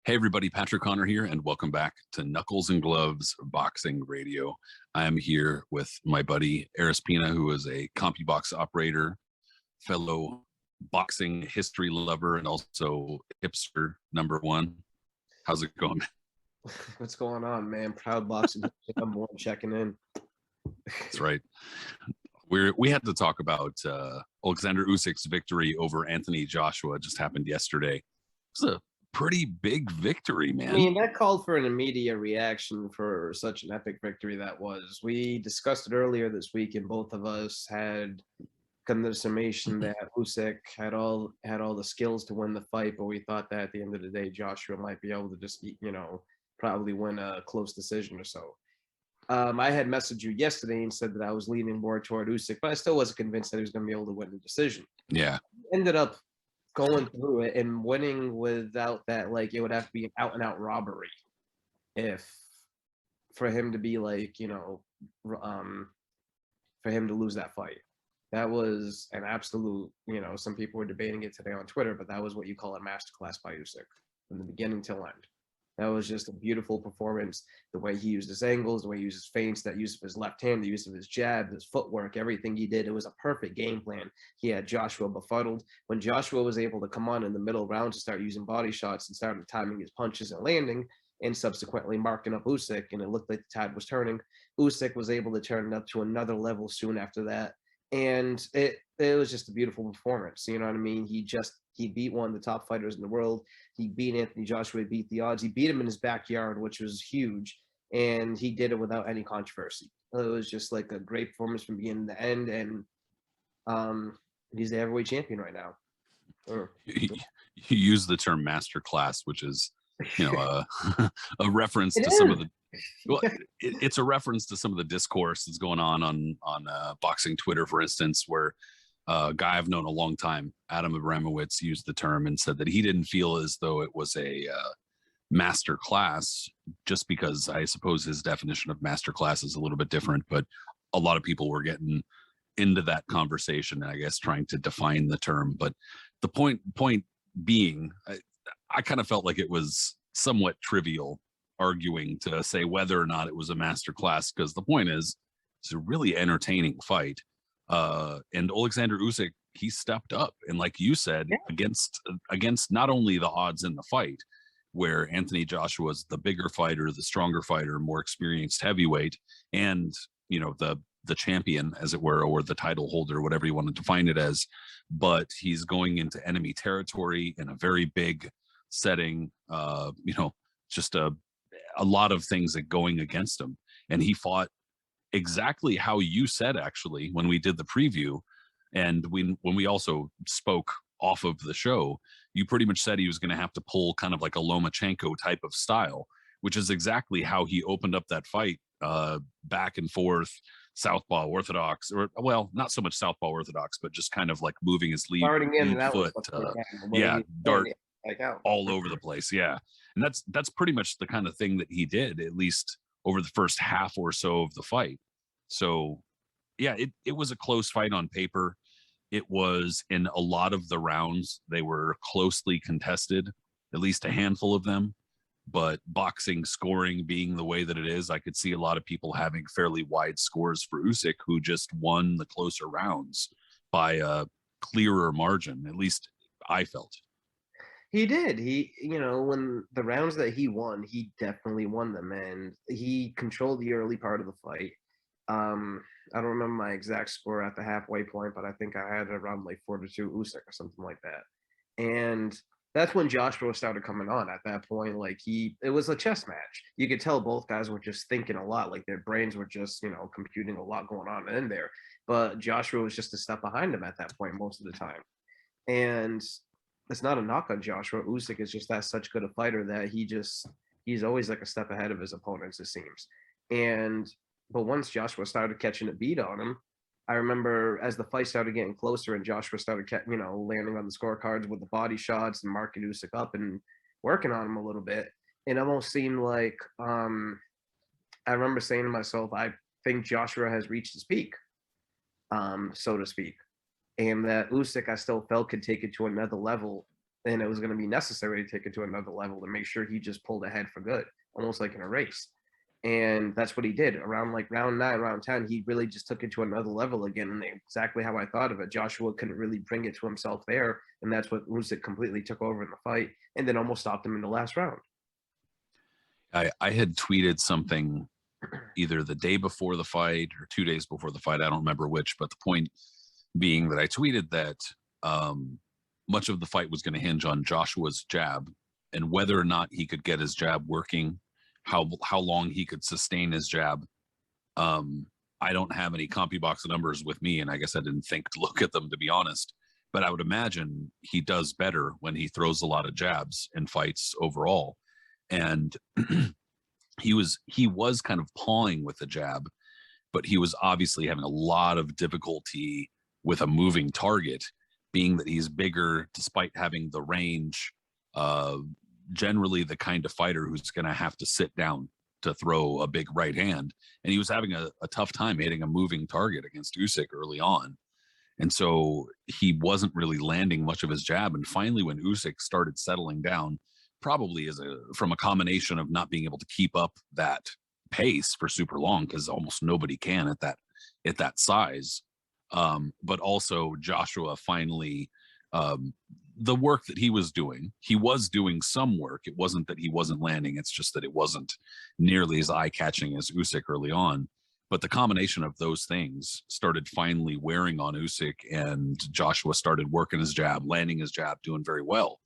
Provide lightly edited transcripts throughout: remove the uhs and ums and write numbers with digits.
Hey everybody, Patrick Connor here, and welcome back to Knuckles and Gloves Boxing Radio. I am here with my buddy Aris Pina, who is a CompuBox operator, fellow boxing history lover, and also hipster number one. How's it going? What's going on, man? Proud boxing number one checking in. That's right. We had to talk about Oleksandr Usyk's victory over Anthony Joshua. It just happened yesterday. It was a pretty big victory, man. I mean, that called for an immediate reaction for such an epic victory that was. We discussed it earlier this week, and both of us had come to the summation that Usyk had all the skills to win the fight, but we thought that at the end of the day, Joshua might be able to just, probably win a close decision or so. I had messaged you yesterday and said that I was leaning more toward Usyk, but I still wasn't convinced that he was going to be able to win the decision. Yeah. Ended up going through it and winning without that, like, it would have to be an out-and-out robbery for him to be like, for him to lose that fight. That was an absolute, some people were debating it today on Twitter, but that was what you call a masterclass by Usyk from the beginning till end. That was just a beautiful performance. The way he used his angles, the way he used his feints, that use of his left hand, the use of his jab, his footwork, everything he did. It was a perfect game plan. He had Joshua befuddled. When Joshua was able to come on in the middle round to start using body shots and started timing his punches and landing, and subsequently marking up Usyk, and it looked like the tide was turning, Usyk was able to turn it up to another level soon after that. And it was just a beautiful performance. You know what I mean? He beat one of the top fighters in the world. He beat Anthony Joshua, beat the odds. He beat him in his backyard, which was huge. And he did it without any controversy. It was just like a great performance from beginning to end. And he's the heavyweight champion right now. You use the term masterclass, which is, a reference to some of the. Well, it's a reference to some of the discourse that's going on boxing Twitter, for instance, where a guy I've known a long time, Adam Abramowitz, used the term and said that he didn't feel as though it was a master class, just because I suppose his definition of master class is a little bit different. But a lot of people were getting into that conversation, I guess, trying to define the term. But the point being, I kind of felt like it was somewhat trivial arguing to say whether or not it was a master class, because the point is, it's a really entertaining fight. And Oleksandr Usyk, he stepped up, and like you said, against not only the odds in the fight, where Anthony Joshua is the bigger fighter, the stronger fighter, more experienced heavyweight, and the champion, as it were, or the title holder, whatever you want to define it as, but he's going into enemy territory in a very big setting. Just a lot of things that going against him, and he fought exactly how you said, actually, when we did the preview, and when we also spoke off of the show, you pretty much said he was going to have to pull kind of like a Lomachenko type of style, which is exactly how he opened up that fight, back and forth, southpaw orthodox, or, well, not so much southpaw orthodox, but just kind of like moving his lead foot, dart all over the place. Yeah. And that's pretty much the kind of thing that he did, at least over the first half or so of the fight. So yeah, it was a close fight on paper. It was, in a lot of the rounds, they were closely contested, at least a handful of them. But boxing scoring being the way that it is, I could see a lot of people having fairly wide scores for Usyk, who just won the closer rounds by a clearer margin. At least I felt. He did. When the rounds that he won, he definitely won them, and he controlled the early part of the fight. I don't remember my exact score at the halfway point, but I think I had it around like 4-2 Usyk or something like that. And that's when Joshua started coming on. At that point, it was a chess match. You could tell both guys were just thinking a lot, like their brains were just, computing a lot going on in there. But Joshua was just a step behind him at that point most of the time. And it's not a knock on Joshua. Usyk is just that such good a fighter that he's always like a step ahead of his opponents, it seems. But once Joshua started catching a beat on him, I remember as the fight started getting closer and Joshua started, landing on the scorecards with the body shots and marking Usyk up and working on him a little bit, it almost seemed like, I remember saying to myself, I think Joshua has reached his peak, so to speak. And that Usyk, I still felt, could take it to another level then it was going to be necessary to take it to another level to make sure he just pulled ahead for good, almost like in a race. And that's what he did around like round 9, round 10. He really just took it to another level again, and exactly how I thought of it. Joshua couldn't really bring it to himself there, and that's what Usyk completely took over in the fight, and then almost stopped him in the last round. I had tweeted something either the day before the fight or 2 days before the fight. I don't remember which, but the point being that I tweeted that much of the fight was going to hinge on Joshua's jab and whether or not he could get his jab working, how long he could sustain his jab. I don't have any CompuBox numbers with me, and I guess I didn't think to look at them, to be honest. But I would imagine he does better when he throws a lot of jabs in fights overall. And he was kind of pawing with the jab, but he was obviously having a lot of difficulty with a moving target, being that he's bigger despite having the range. Generally the kind of fighter who's going to have to sit down to throw a big right hand, and he was having a tough time hitting a moving target against Usyk early on. And so he wasn't really landing much of his jab. And finally, when Usyk started settling down, probably from a combination of not being able to keep up that pace for super long, because almost nobody can at that size. But also Joshua finally, the work that he was doing some work. It wasn't that he wasn't landing. It's just that it wasn't nearly as eye-catching as Usyk early on. But the combination of those things started finally wearing on Usyk, and Joshua started working his jab, landing his jab, doing very well.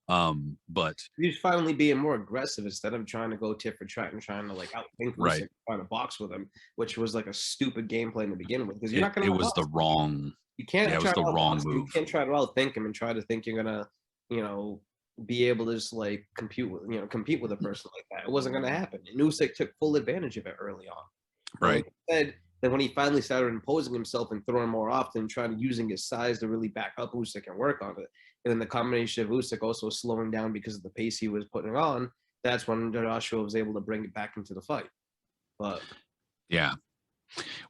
But he's finally being more aggressive instead of trying to go tit for tat and trying to like outthink right, Usyk, trying to box with him, which was like a stupid game plan to begin with, because you're not going it to. was the wrong. You can't. Yeah, it was the wrong move. You can't try to outthink him and try to think you're gonna, be able to just like compete with a person like that. It wasn't gonna happen. And Usyk took full advantage of it early on. Right. Said that when he finally started imposing himself and throwing more often, trying to using his size to really back up Usyk and work on it, and then the combination of Usyk also slowing down because of the pace he was putting on, that's when Joshua was able to bring it back into the fight. But yeah,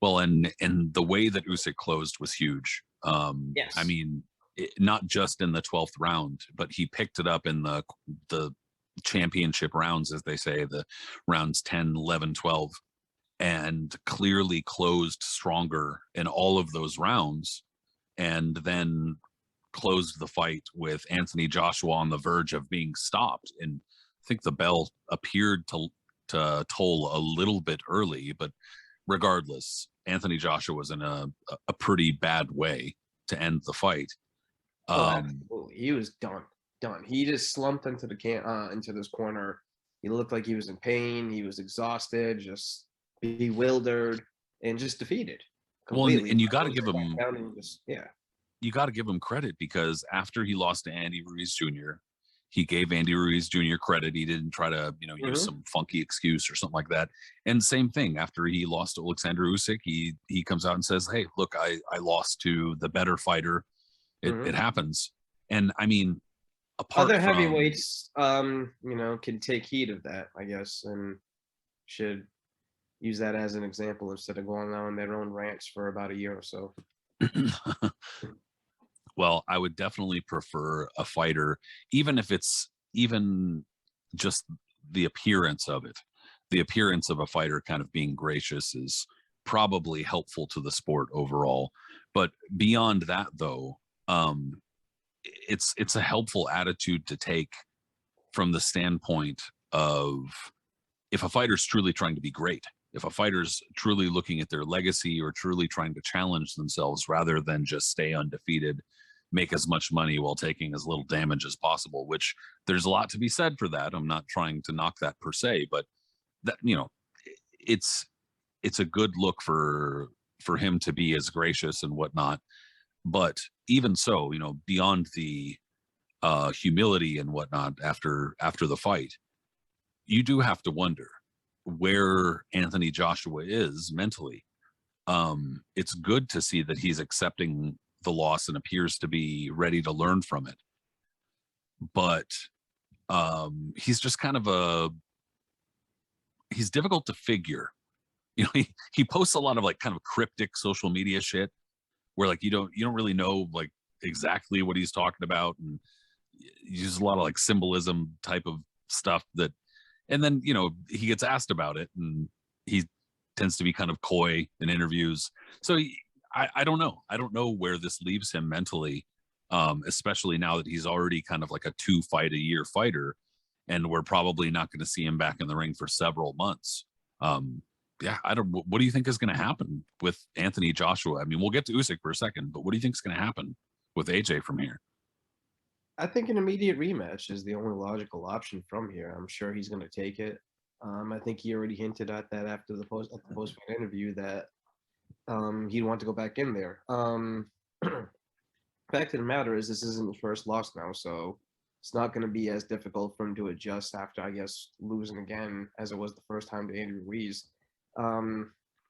well, and the way that Usyk closed was huge. yes, I mean, not just in the 12th round, but he picked it up in the championship rounds, as they say, the rounds 10, 11, 12, and clearly closed stronger in all of those rounds, and then closed the fight with Anthony Joshua on the verge of being stopped. And I think the bell appeared to toll a little bit early, but regardless, Anthony Joshua was in a pretty bad way to end the fight. Absolutely. He was done. He just slumped into into this corner. He looked like he was in pain. He was exhausted, just bewildered, and just defeated completely. Well, and you got to give him, yeah. You got to give him credit, because after he lost to Andy Ruiz Jr., he gave Andy Ruiz Jr. credit. He didn't try to, use some funky excuse or something like that. And same thing, after he lost to Oleksandr Usyk, he comes out and says, "Hey, look, I lost to the better fighter. It happens." And I mean, apart other from heavyweights, can take heed of that, I guess, and should use that as an example instead of going on their own rants for about a year or so. Well, I would definitely prefer a fighter, even if it's even just the appearance of it. The appearance of a fighter kind of being gracious is probably helpful to the sport overall. But beyond that, though, it's a helpful attitude to take from the standpoint of, if a fighter's truly trying to be great, if a fighter's truly looking at their legacy or truly trying to challenge themselves rather than just stay undefeated, make as much money while taking as little damage as possible, which there's a lot to be said for that. I'm not trying to knock that per se, but that, it's a good look for him to be as gracious and whatnot. But even so, beyond the humility and whatnot after the fight, you do have to wonder where Anthony Joshua is mentally. It's good to see that he's accepting the loss and appears to be ready to learn from it. But he's just kind of he's difficult to figure. He posts a lot of like kind of cryptic social media shit where like you don't really know like exactly what he's talking about, and uses a lot of like symbolism type of stuff that, and then, you know, he gets asked about it and he tends to be kind of coy in interviews. So I don't know. I don't know where this leaves him mentally, especially now that he's already kind of like a 2-fight-a-year fighter, and we're probably not going to see him back in the ring for several months. Yeah, I don't. What do you think is going to happen with Anthony Joshua? I mean, we'll get to Usyk for a second, but what do you think is going to happen with AJ from here? I think an immediate rematch is the only logical option from here. I'm sure he's going to take it. I think he already hinted at that after the post interview that he'd want to go back in there. Fact of the matter is, this isn't his first loss now, so it's not going to be as difficult for him to adjust after, I guess, losing again as it was the first time to Andrew Ruiz.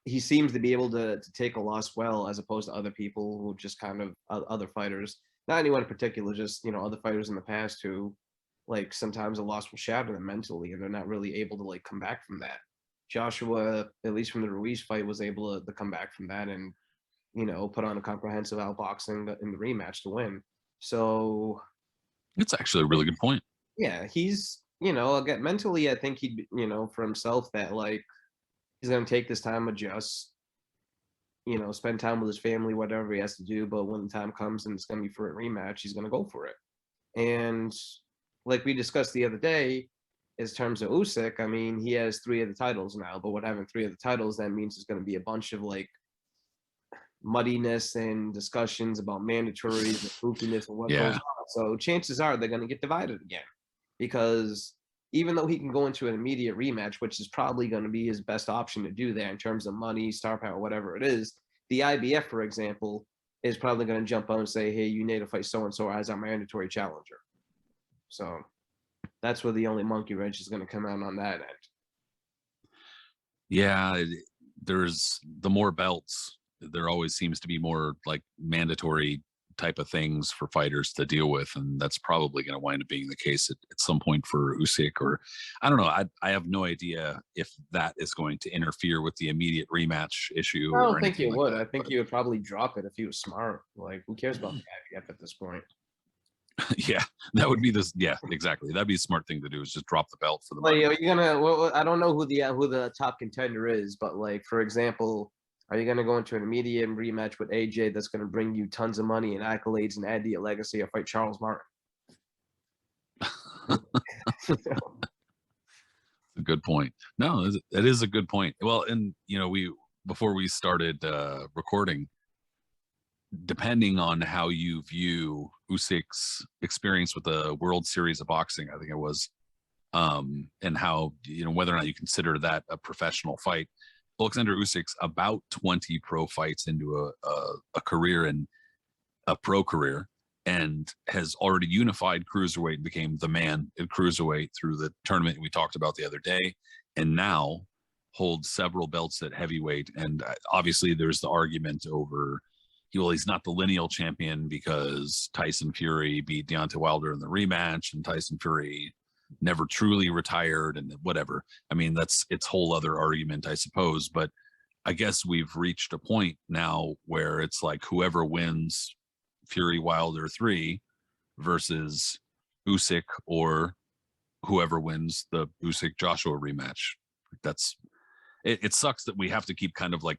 He seems to be able to take a loss well, as opposed to other people who just kind of other fighters, not anyone in particular, just, you know, other fighters in the past who, like, sometimes a loss will shatter them mentally and they're not really able to like come back from that. Joshua, at least from the Ruiz fight, was able to come back from that and, you know, put on a comprehensive outboxing in the rematch to win. So it's actually a really good point. Yeah, he's, you know, again, mentally, I think he'd, you know, for himself that like he's going to take this time, adjust, you know, spend time with his family, whatever he has to do. But when the time comes and it's going to be for a rematch, he's going to go for it. And like we discussed the other day, in terms of Usyk, I mean, he has 3 of the titles now, but what having 3 of the titles, that means there's going to be a bunch of like muddiness and discussions about mandatories and flukiness and what goes on. So chances are they're going to get divided again, because even though he can go into an immediate rematch, which is probably going to be his best option to do that in terms of money, star power, whatever it is, the IBF, for example, is probably going to jump on and say, hey, you need to fight so-and-so as our mandatory challenger. So that's where the only monkey wrench is going to come out on that end. Yeah, there's the more belts, there always seems to be more like mandatory type of things for fighters to deal with, and that's probably going to wind up being the case at some point for Usyk. Or I don't know. I have no idea if that is going to interfere with the immediate rematch issue. I don't think it would. That, I think he would probably drop it if he was smart. Like, who cares about the IBF at this point? Yeah, that would be this. Yeah, exactly. That'd be a smart thing to do, is just drop the belt for the money. Well, you're gonna. Well, I don't know who the top contender is, but like, for example, are you gonna go into an immediate rematch with AJ that's gonna bring you tons of money and accolades and add to your legacy, or fight Charles Martin? A good point. No, it is a good point. Well, and you know, before we started recording, depending on how you view Usyk's experience with the World Series of Boxing, I think it was, and how, you know, whether or not you consider that a professional fight, Oleksandr Usyk's about 20 pro fights into a career, and a pro career, and has already unified cruiserweight and became the man at cruiserweight through the tournament we talked about the other day, and now holds several belts at heavyweight. And obviously there's the argument over, well, he's not the lineal champion because Tyson Fury beat Deontay Wilder in the rematch, and Tyson Fury never truly retired, and whatever. I mean, that's its whole other argument, I suppose. But I guess we've reached a point now where it's like whoever wins Fury Wilder 3 versus Usyk, or whoever wins the Usyk Joshua rematch. That's it sucks that we have to keep kind of like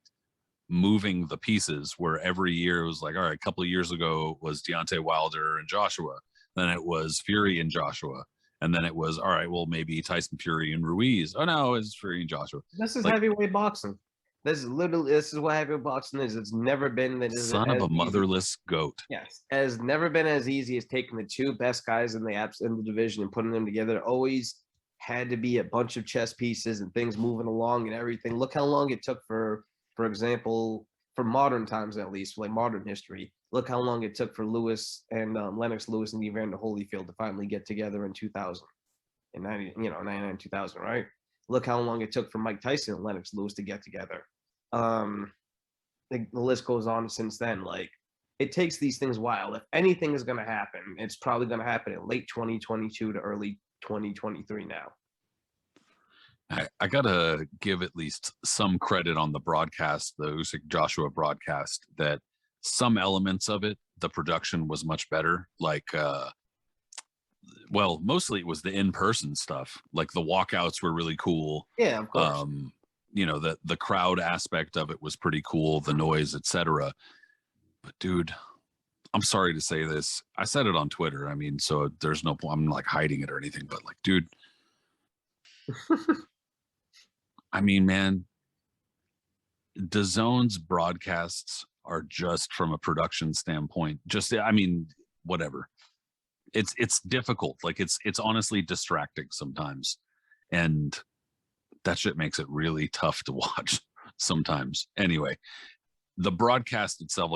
moving the pieces, where every year it was like, all right, a couple of years ago it was Deontay Wilder and Joshua, then it was Fury and Joshua, and then it was, all right, well, maybe Tyson Fury and Ruiz. Oh no, it's Fury and Joshua. This is like, heavyweight boxing. This is what heavyweight boxing is. It's never been that. Son of a motherless goat. Yes, has never been as easy as taking the 2 best guys in the division and putting them together. It always had to be a bunch of chess pieces and things moving along and everything. Look how long it took for example, for modern times, at least, like modern history. Look how long it took for Lewis and Lennox Lewis and Evander Holyfield to finally get together in 2000, in 99, 2000, right? Look how long it took for Mike Tyson and Lennox Lewis to get together. The list goes on since then. Like, it takes these things a while. If anything is going to happen, it's probably going to happen in late 2022 to early 2023 now. I gotta give at least some credit on the broadcast, the Usyk Joshua broadcast, that some elements of it, the production was much better. Like Well, mostly it was the in-person stuff. Like the walkouts were really cool. Yeah, of course. You know, the crowd aspect of it was pretty cool, the noise, etc. But dude, I'm sorry to say this. I said it on Twitter. I mean, so there's no point. I'm like hiding it or anything, but like, dude, I mean, man, DAZN's broadcasts are just from a production standpoint. Just, I mean, whatever. It's difficult. Like it's honestly distracting sometimes, and that shit makes it really tough to watch sometimes. Anyway, the broadcast itself,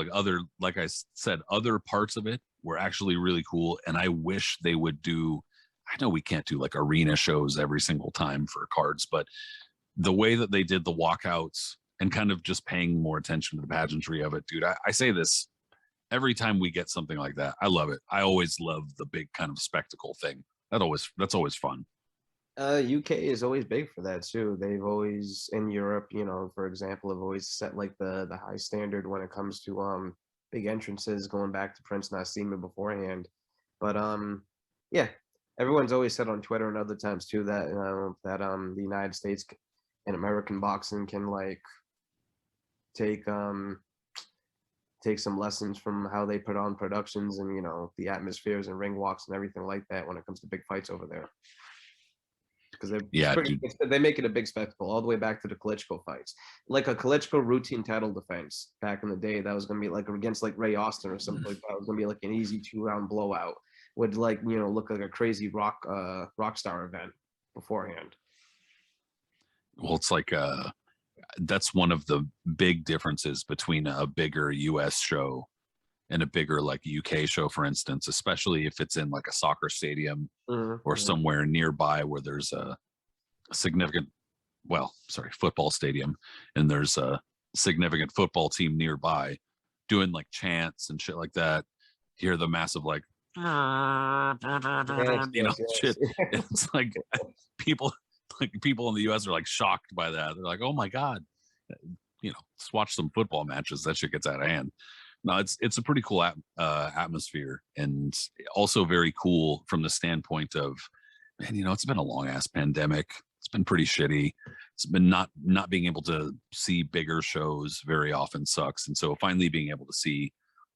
like I said, other parts of it were actually really cool, and I wish they would do. I know we can't do like arena shows every single time for cards, but the way that they did the walkouts and kind of just paying more attention to the pageantry of it, dude. I say this every time we get something like that. I love it. I always love the big kind of spectacle thing. That's always fun. UK is always big for that too. They've always in Europe, for example, have always set like the high standard when it comes to big entrances, going back to Prince Nasima beforehand. But yeah, everyone's always said on Twitter and other times too that the United States and American boxing can like take take some lessons from how they put on productions and the atmospheres and ring walks and everything like that when it comes to big fights over there. Because Yeah, dude. they make it a big spectacle all the way back to the Klitschko fights. Like a Klitschko routine title defense back in the day, that was going to be like against like Ray Austin or something like that. It was going to be like an easy 2-round blowout. Would like look like a crazy rock star event beforehand. Well, it's like that's one of the big differences between a bigger US show and a bigger like UK show, for instance, especially if it's in like a soccer stadium or somewhere nearby where there's a significant, football stadium, and there's a significant football team nearby doing like chants and shit like that. You hear the massive like, shit. It's like people in the US are like shocked by that. They're like, oh my God, let's watch some football matches. That shit gets out of hand. No, it's a pretty cool atmosphere, and also very cool from the standpoint of, man, it's been a long ass pandemic. It's been pretty shitty. It's been not being able to see bigger shows very often sucks, and so finally being able to see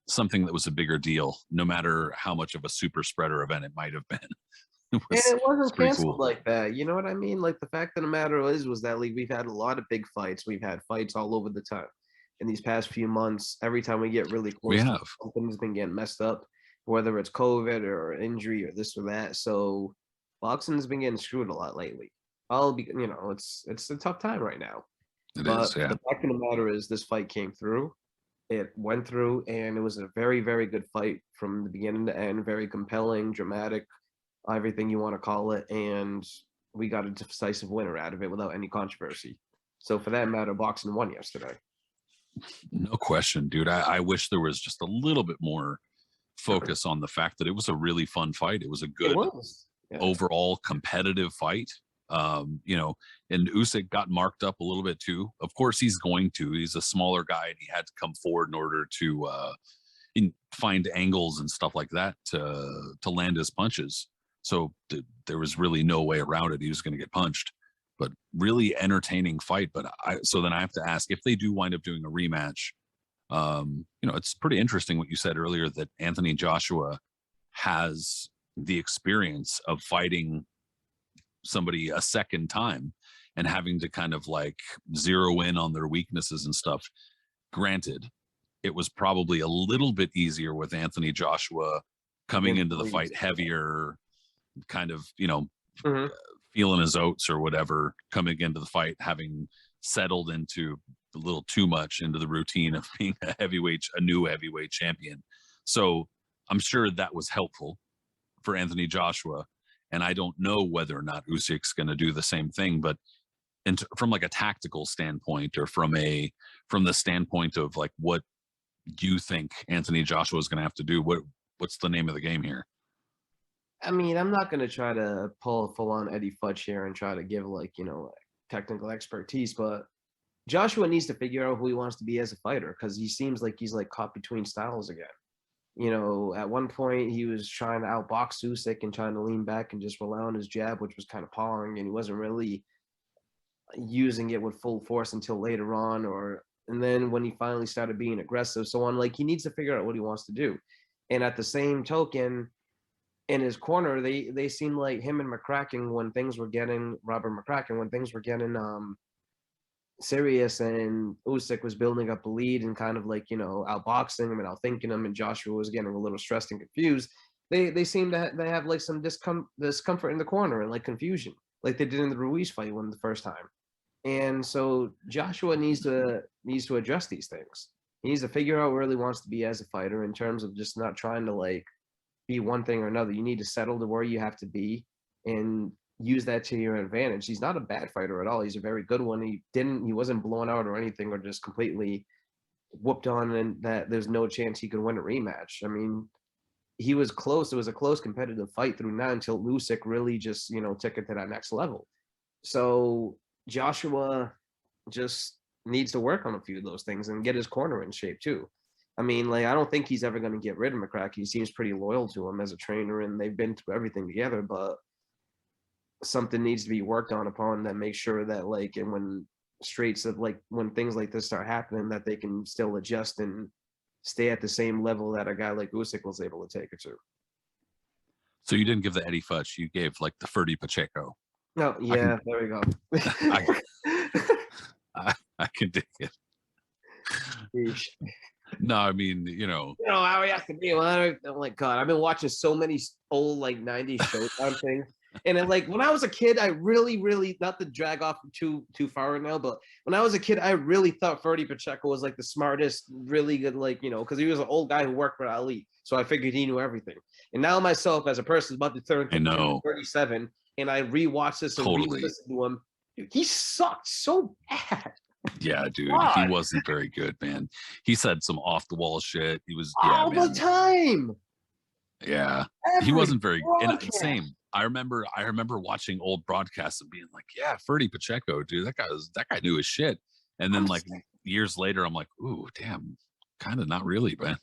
something that was a bigger deal, no matter how much of a super spreader event it might have been. And it wasn't canceled cool. like that. You know what I mean? Like the fact of the matter was that like we've had a lot of big fights. We've had fights all over the time. In these past few months, every time we get really close, something's been getting messed up, whether it's COVID or injury or this or that. So boxing has been getting screwed a lot lately. It's a tough time right now. But the fact of the matter is, this fight came through. It went through, and it was a very, very good fight from the beginning to end. Very compelling, dramatic, everything you want to call it, and we got a decisive winner out of it without any controversy. So for that matter, boxing won yesterday. No question, dude. I wish there was just a little bit more focus on the fact that it was a really fun fight. It was a good overall competitive fight. And Usyk got marked up a little bit too. Of course, he's going to. He's a smaller guy, and he had to come forward in order to find angles and stuff like that to land his punches. So there was really no way around it. He was going to get punched. But really entertaining fight. But so then I have to ask, if they do wind up doing a rematch, it's pretty interesting what you said earlier, that Anthony Joshua has the experience of fighting somebody a second time and having to kind of like zero in on their weaknesses and stuff. Granted, it was probably a little bit easier with Anthony Joshua coming into the fight heavier, kind of, feeling his oats or whatever, coming into the fight, having settled into a little too much into the routine of being a new heavyweight champion. So I'm sure that was helpful for Anthony Joshua. And I don't know whether or not Usyk's going to do the same thing, but from like a tactical standpoint, or from the standpoint of like what you think Anthony Joshua is going to have to do, what's the name of the game here? I mean, I'm not going to try to pull a full-on Eddie Futch here and try to give technical expertise, but Joshua needs to figure out who he wants to be as a fighter, because he seems like he's like caught between styles again. You know, at one point he was trying to outbox Usyk and trying to lean back and just rely on his jab, which was kind of pawing, and he wasn't really using it with full force until later on, or and then when he finally started being aggressive. So on, like he needs to figure out what he wants to do. And at the same token, in his corner, they seemed like him and McCracken when things were getting Robert McCracken when things were getting serious and Usyk was building up a lead and kind of like, you know, outboxing him and outthinking him, and Joshua was getting a little stressed and confused. They seem to they have like some discomfort in the corner and like confusion, like they did in the Ruiz fight when the first time. And so Joshua needs to address these things. He needs to figure out where he wants to be as a fighter in terms of just not trying to like be one thing or another. You need to settle to where you have to be and use that to your advantage. He's not a bad fighter at all. He's a very good one. He wasn't blown out or anything or just completely whooped on, and that there's no chance he could win a rematch. I mean, he was close. It was a close competitive fight through now until Usyk really just, you know, took it to that next level. So Joshua just needs to work on a few of those things and get his corner in shape too. I mean, like, I don't think he's ever going to get rid of McCracken. He seems pretty loyal to him as a trainer, and they've been through everything together. But something needs to be worked on upon that makes sure that, like, and when straits of like when things like this start happening, that they can still adjust and stay at the same level that a guy like Usyk was able to take it to. So you didn't give the Eddie Futch, you gave like the Ferdy Pacheco. Oh, yeah, there we go. I can dig it. No, I mean, you know how he has to be. I'm like, God, I've been watching so many old like 90s Showtime things. And then, like, when I was a kid, I really, not to drag off too far now, but when I was a kid, I really thought Ferdy Pacheco was like the smartest, really good, like, you know, because he was an old guy who worked for Ali. So I figured he knew everything. And now myself, as a person about to turn 37, and I rewatch this and re-listen to him, dude, he sucked so bad. Yeah, dude, he wasn't very good, man. He said some off the wall shit. He was all the time. Yeah, he wasn't very. And same. I remember watching old broadcasts and being like, "Yeah, Ferdy Pacheco, dude, that guy knew his shit." And then like years later, I'm like, "Ooh, damn, kind of not really, man."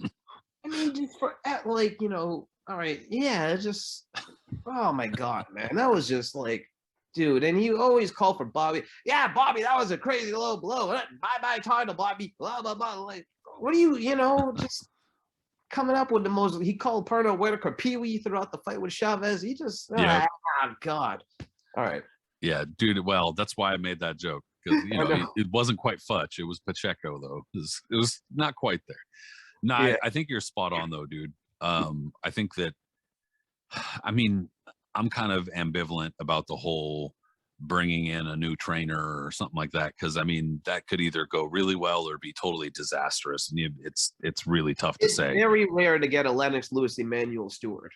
I mean, just for like, you know, all right, yeah, it's just, oh my God, man, that was just like, dude. And you always call for Bobby. Yeah, Bobby, that was a crazy low blow. Bye title, Bobby. Blah blah blah. Like, what do you know, just coming up with the most. He called Pernell Whitaker Pee-wee throughout the fight with Chavez. He just, oh God. All right. Yeah, dude. Well, that's why I made that joke, because you know it wasn't quite Futch. It was Pacheco though. It was not quite there. No, yeah. I think you're spot on though, dude. I think that, I mean, I'm kind of ambivalent about the whole bringing in a new trainer or something like that, because I mean that could either go really well or be totally disastrous, and it's really tough to say. It's very rare to get a Lennox Lewis Emmanuel Stewart.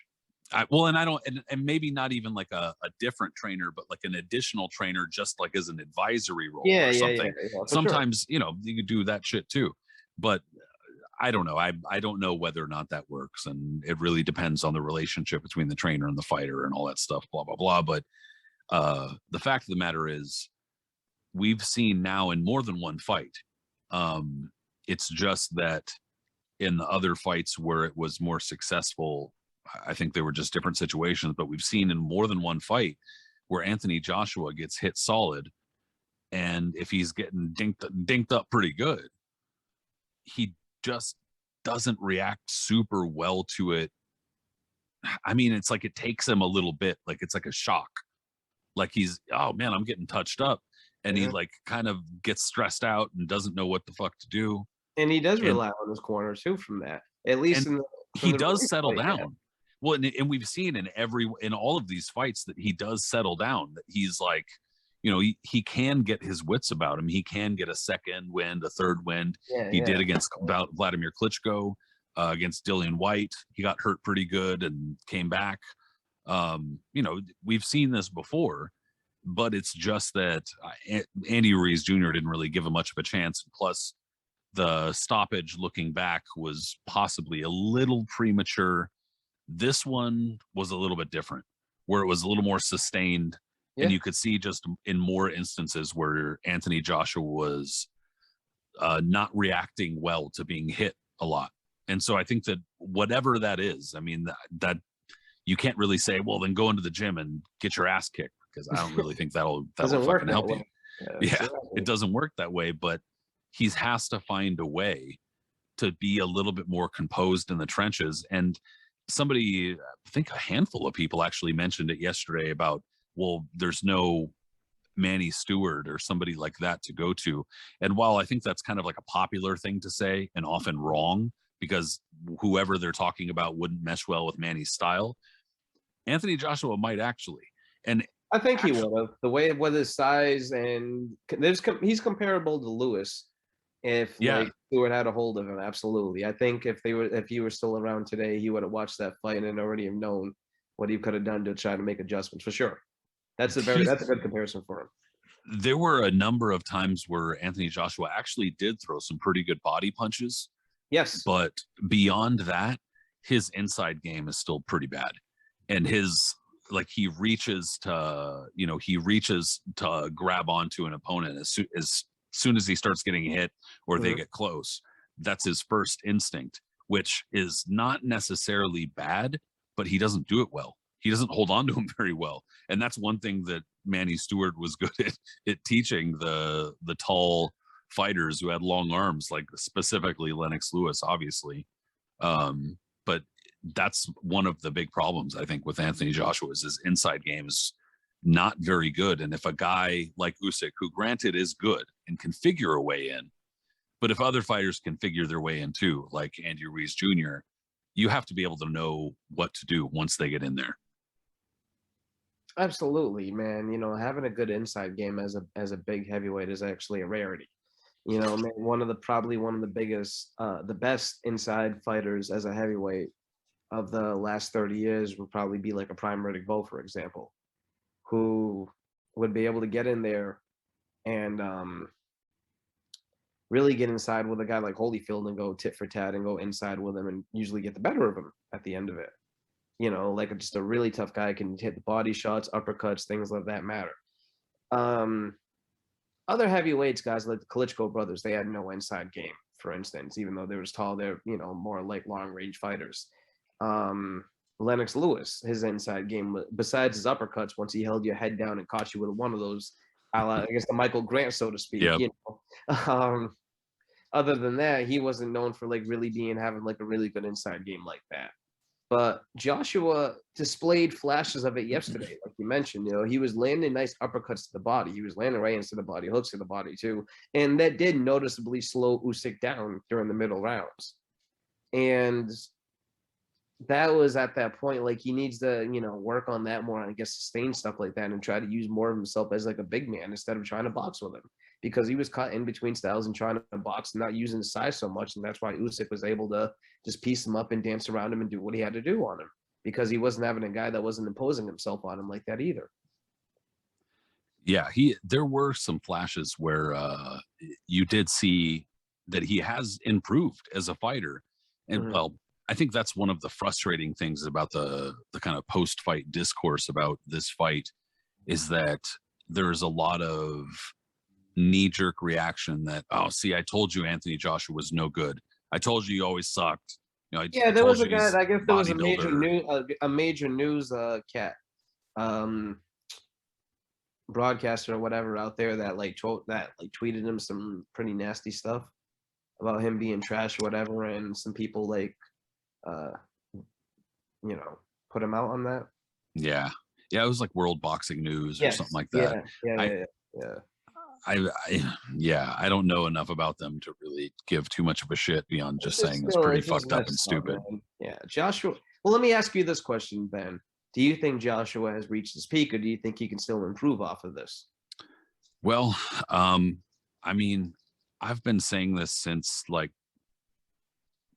And maybe not even like a different trainer, but like an additional trainer, just like as an advisory role or something. Yeah, sometimes you know you could do that shit too, but I don't know. I don't know whether or not that works, and it really depends on the relationship between the trainer and the fighter and all that stuff. Blah blah blah. But the fact of the matter is, we've seen now in more than one fight. It's just that in the other fights where it was more successful, I think they were just different situations. But we've seen in more than one fight where Anthony Joshua gets hit solid, and if he's getting dinked up pretty good, he just doesn't react super well to it. I mean, it's like it takes him a little bit, like it's like a shock. Like he's, oh man, I'm getting touched up, and he like kind of gets stressed out and doesn't know what the fuck to do. And he does rely on his corner too from that. At least he does settle down. Yeah. Well, and we've seen in all of these fights that he does settle down. That he's like, you know, he can get his wits about him. He can get a second wind, a third wind. He did against Vladimir Klitschko, against Dillian White. He got hurt pretty good and came back. You know, we've seen this before, but it's just that Andy Ruiz Jr. didn't really give him much of a chance. Plus, the stoppage looking back was possibly a little premature. This one was a little bit different, where it was a little more sustained. And you could see just in more instances where Anthony Joshua was not reacting well to being hit a lot. And so I think that whatever that is, I mean, that you can't really say, well, then go into the gym and get your ass kicked, because I don't really think that'll Doesn't work fucking that help way. you. Yeah, Exactly. it doesn't work that way, but he has to find a way to be a little bit more composed in the trenches. And somebody, I think a handful of people actually mentioned it yesterday about, well, there's no Manny Stewart or somebody like that to go to. And while I think that's kind of like a popular thing to say and often wrong, because whoever they're talking about wouldn't mesh well with Manny's style, Anthony Joshua might actually. And I think he would have. The way with his size, and he's comparable to Lewis. If yeah, like Stewart had a hold of him, absolutely. I think if he were still around today, he would have watched that fight and already have known what he could have done to try to make adjustments for sure. That's a good comparison for him. there were a number of times where Anthony Joshua actually did throw some pretty good body punches. Yes. But beyond that, his inside game is still pretty bad. And his, like, he reaches to grab onto an opponent as soon as he starts getting hit or they get close. That's his first instinct, which is not necessarily bad, but he doesn't do it well. He doesn't hold on to him very well. And that's one thing that Manny Stewart was good at teaching the tall fighters who had long arms, like specifically Lennox Lewis, obviously. But that's one of the big problems, I think, with Anthony Joshua is his inside game is not very good. And if a guy like Usyk, who granted is good and can figure a way in, but if other fighters can figure their way in too, like Andy Ruiz Jr., you have to be able to know what to do once they get in there. Absolutely, man. You know, having a good inside game as a big heavyweight is actually a rarity. You know, man, probably one of the biggest, the best inside fighters as a heavyweight of the last 30 years would probably be like a Prime Riddick Bowe, for example, who would be able to get in there and really get inside with a guy like Holyfield and go tit for tat and go inside with him and usually get the better of him at the end of it. You know, like just a really tough guy can hit the body shots, uppercuts, things of that matter. Other heavyweights, guys like the Klitschko brothers, they had no inside game, for instance, even though they were tall, they're, you know, more like long range fighters. Lennox Lewis, his inside game, besides his uppercuts, once he held your head down and caught you with one of those, I guess the Michael Grant, so to speak, Yep. you know. Other than that, he wasn't known for like really having like a really good inside game like that. But Joshua displayed flashes of it yesterday, like you mentioned. You know, he was landing nice uppercuts to the body. He was landing right into the body, hooks to the body too, and that did noticeably slow Usyk down during the middle rounds. And that was at that point, like he needs to, you know, work on that more, and I guess sustain stuff like that, and try to use more of himself as like a big man instead of trying to box with him, because he was caught in between styles and trying to box and not using his size so much, and that's why Usyk was able to just piece him up and dance around him and do what he had to do on him, because he wasn't having a guy that wasn't imposing himself on him like that either. Yeah, there were some flashes where you did see that he has improved as a fighter, and well, I think that's one of the frustrating things about the kind of post-fight discourse about this fight is that there's a lot of knee-jerk reaction that, oh, see, I told you Anthony Joshua was no good. I told you always sucked. You know, yeah, there was a guy. I guess there was a major news cat, broadcaster or whatever out there that tweeted him some pretty nasty stuff about him being trash or whatever, and some people like you know, put him out on that. Yeah, it was like World Boxing News or something like that. I don't know enough about them to really give too much of a shit beyond just saying it's pretty fucked up and stupid. Yeah, Joshua. Well, let me ask you this question, Ben. Do you think Joshua has reached his peak, or do you think he can still improve off of this? Well, I mean, I've been saying this since like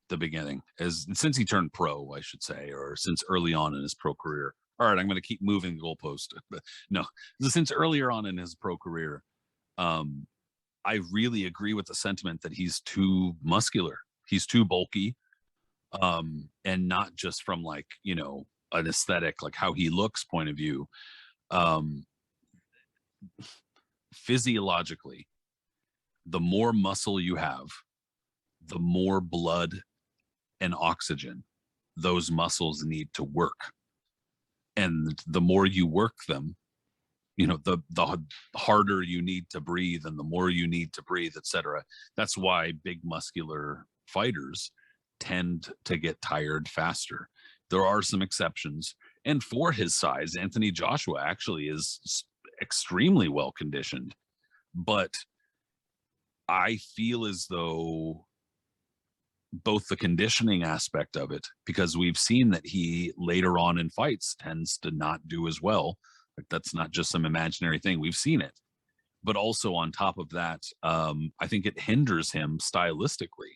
the beginning, since he turned pro, I should say, or since early on in his pro career. All right, I'm going to keep moving the goalpost. But no, since earlier on in his pro career, I really agree with the sentiment that he's too muscular. He's too bulky, and not just from like, you know, an aesthetic, like how he looks point of view. and oxygen. Those muscles need to work. And the more you work them, the harder you need to breathe, and the more you need to breathe, etc. That's why big muscular fighters tend to get tired faster. There are some exceptions. And for his size, Anthony Joshua actually is extremely well conditioned. But I feel as though both the conditioning aspect of it, because we've seen that he later on in fights tends to not do as well. Like, that's not just some imaginary thing. We've seen it. But also on top of that, I think it hinders him stylistically,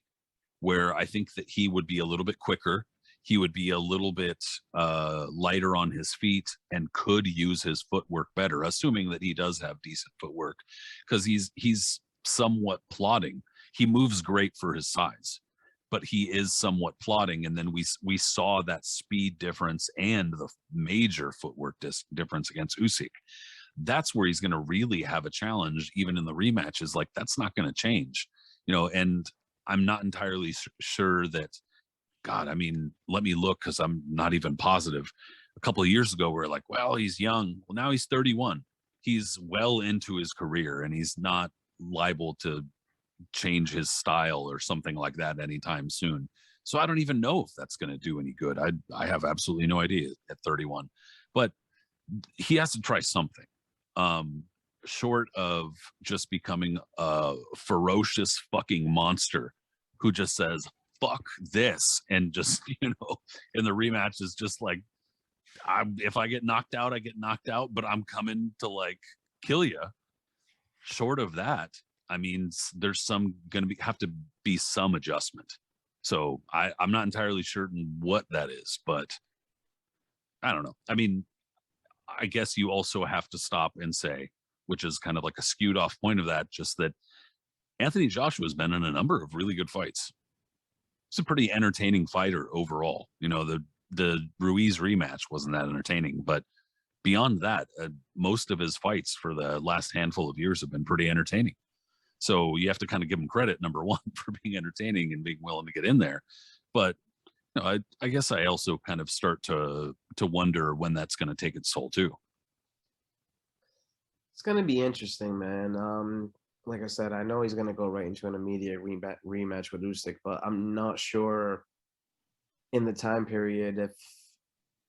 where I think that he would be a little bit quicker. He would be a little bit lighter on his feet and could use his footwork better, assuming that he does have decent footwork, because he's somewhat plodding. He moves great for his size, but he is somewhat plodding. And then we saw that speed difference and the major footwork difference against Usyk. That's where he's going to really have a challenge, even in the rematches. Like, that's not going to change, and I'm not entirely sure that, God, I mean, let me look, because I'm not even positive. A couple of years ago, we're like, well, he's young. Well, now he's 31. He's well into his career, and he's not liable to change his style or something like that anytime soon. So I don't even know if that's going to do any good. I have absolutely no idea at 31, but he has to try something, short of just becoming a ferocious fucking monster who just says, fuck this, and just, in the rematch is just like, if I get knocked out, I get knocked out, but I'm coming to like kill you. Short of that, I mean, there's have to be some adjustment. So I'm not entirely certain what that is, but I don't know. I mean, I guess you also have to stop and say, which is kind of like a skewed off point of that, just that Anthony Joshua has been in a number of really good fights. He's a pretty entertaining fighter overall. The Ruiz rematch wasn't that entertaining, but beyond that, most of his fights for the last handful of years have been pretty entertaining. So you have to kind of give him credit, number one, for being entertaining and being willing to get in there. But I guess I also kind of start to wonder when that's going to take its toll too. It's going to be interesting, man. Like I said, I know he's going to go right into an immediate rematch with Usyk, but I'm not sure in the time period if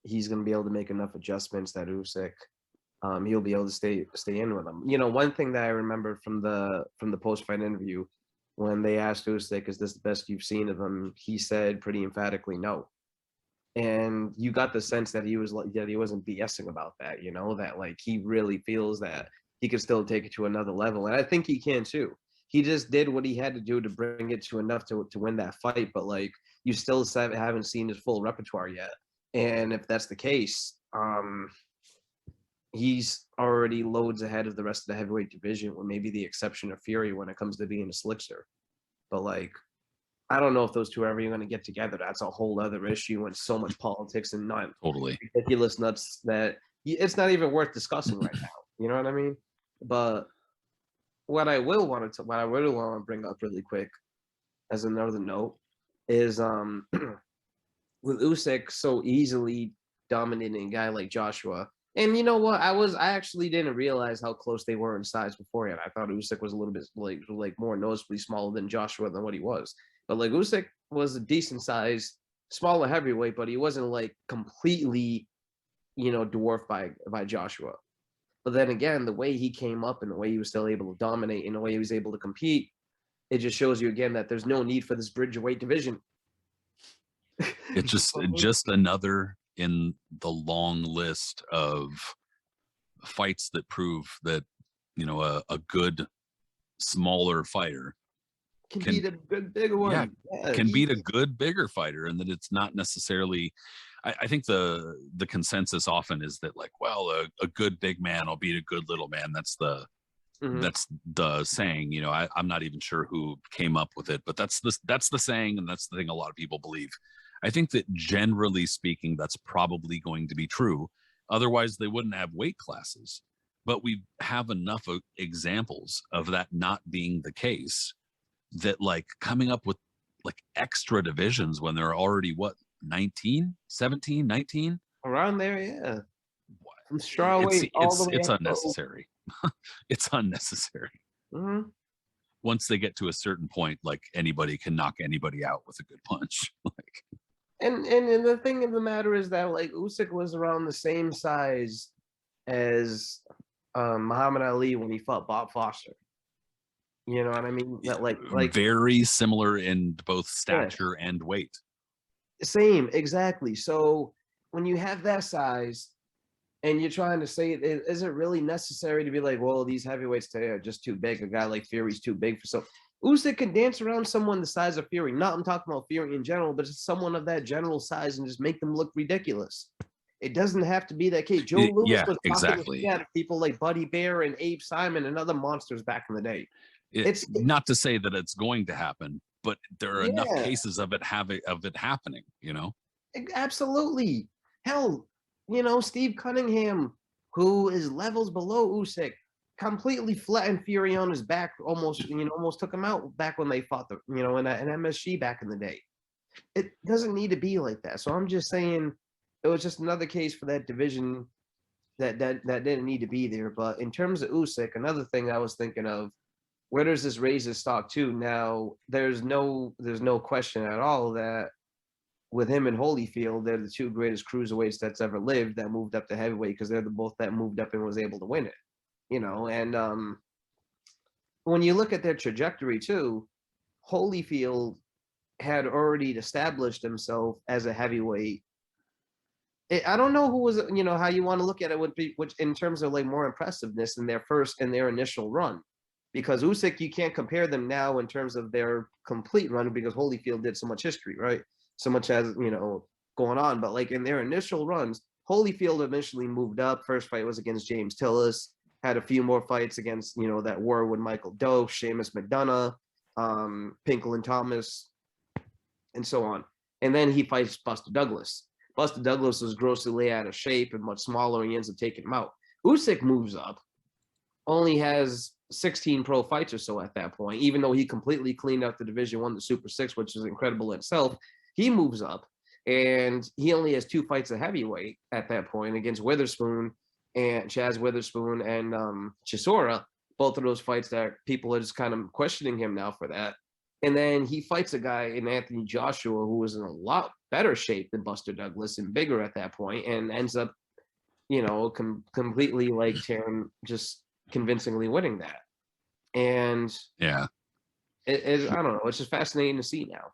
he's going to be able to make enough adjustments that Usyk, he'll be able to stay in with him. One thing that I remember from the post-fight interview, when they asked Usyk, is this the best you've seen of him? He said pretty emphatically no. And you got the sense that he wasn't BSing about that, that like he really feels that he could still take it to another level. And I think he can too. He just did what he had to do to bring it to enough to win that fight. But like, you still haven't seen his full repertoire yet. And if that's the case, he's already loads ahead of the rest of the heavyweight division, with maybe the exception of Fury when it comes to being a slickster. But like, I don't know if those two are ever going to get together. That's a whole other issue, and so much politics and not totally ridiculous nuts that it's not even worth discussing right now. You know what I mean? But what I really want to bring up really quick as another note is with Usyk so easily dominating a guy like Joshua. And you know what? I actually didn't realize how close they were in size beforehand. I thought Usyk was a little bit like more noticeably smaller than Joshua than what he was. But like, Usyk was a decent size, smaller heavyweight, but he wasn't like completely, dwarfed by Joshua. But then again, the way he came up and the way he was still able to dominate and the way he was able to compete, it just shows you again that there's no need for this bridgerweight division. It's just another in the long list of fights that prove that a good smaller fighter can beat a good bigger one. Yeah, can beat a good bigger fighter, and that it's not necessarily. I think the consensus often is that, like, well, a good big man will beat a good little man. That's the saying. I'm not even sure who came up with it, but that's the saying, and that's the thing a lot of people believe. I think that generally speaking, that's probably going to be true. Otherwise, they wouldn't have weight classes. But we have enough examples of that not being the case, that like coming up with like extra divisions when they're already what, 19, 17, 19? Around there, yeah. From strawweight all the way it's up. unnecessary. It's unnecessary. Mm-hmm. Once they get to a certain point, like anybody can knock anybody out with a good punch. Like, and the thing of the matter is that like Usyk was around the same size as Muhammad Ali when he fought Bob Foster. You know what I mean? That like very similar in both stature and weight. Same, exactly. So when you have that size and you're trying to say, is it really necessary to be like, well, these heavyweights today are just too big? A guy like Fury's too big for some. Usyk can dance around someone the size of Fury. Not I'm talking about Fury in general, but it's someone of that general size and just make them look ridiculous. It doesn't have to be that case. Joe Louis was exactly. Yeah, people like Buddy Bear and Abe Simon and other monsters back in the day. It's not to say that it's going to happen, but there are enough cases of it happening, you know? Absolutely. Hell, you know, Steve Cunningham, who is levels below Usyk, completely flattened Fury on his back, almost took him out back when they fought in MSG back in the day. It doesn't need to be like that. So I'm just saying it was just another case for that division that didn't need to be there. But in terms of Usyk, another thing I was thinking of, where does this raise his stock to? Now, there's no question at all that with him and Holyfield, they're the two greatest cruiserweights that's ever lived that moved up to heavyweight because they're the both that moved up and was able to win it. You know, and when you look at their trajectory too, Holyfield had already established himself as a heavyweight. I don't know who was, how you want to look at it would be, which in terms of like more impressiveness in their initial run. Because Usyk, you can't compare them now in terms of their complete run because Holyfield did so much history, right? So much as, going on. But like in their initial runs, Holyfield initially moved up. First fight was against James Tillis. Had a few more fights against, that war with Michael Doak, Seamus McDonough, Pinkle and Thomas, and so on. And then he fights Buster Douglas. Buster Douglas was grossly out of shape and much smaller, and he ends up taking him out. Usyk moves up, only has 16 pro fights or so at that point, even though he completely cleaned out the Division I, the Super 6, which is incredible in itself. He moves up, and he only has 2 fights at heavyweight at that point against Witherspoon and Chaz Witherspoon and Chisora, both of those fights that people are just kind of questioning him now for that. And then he fights a guy in Anthony Joshua who was in a lot better shape than Buster Douglas and bigger at that point, and ends up, completely like just convincingly winning that. And yeah, I don't know. It's just fascinating to see now.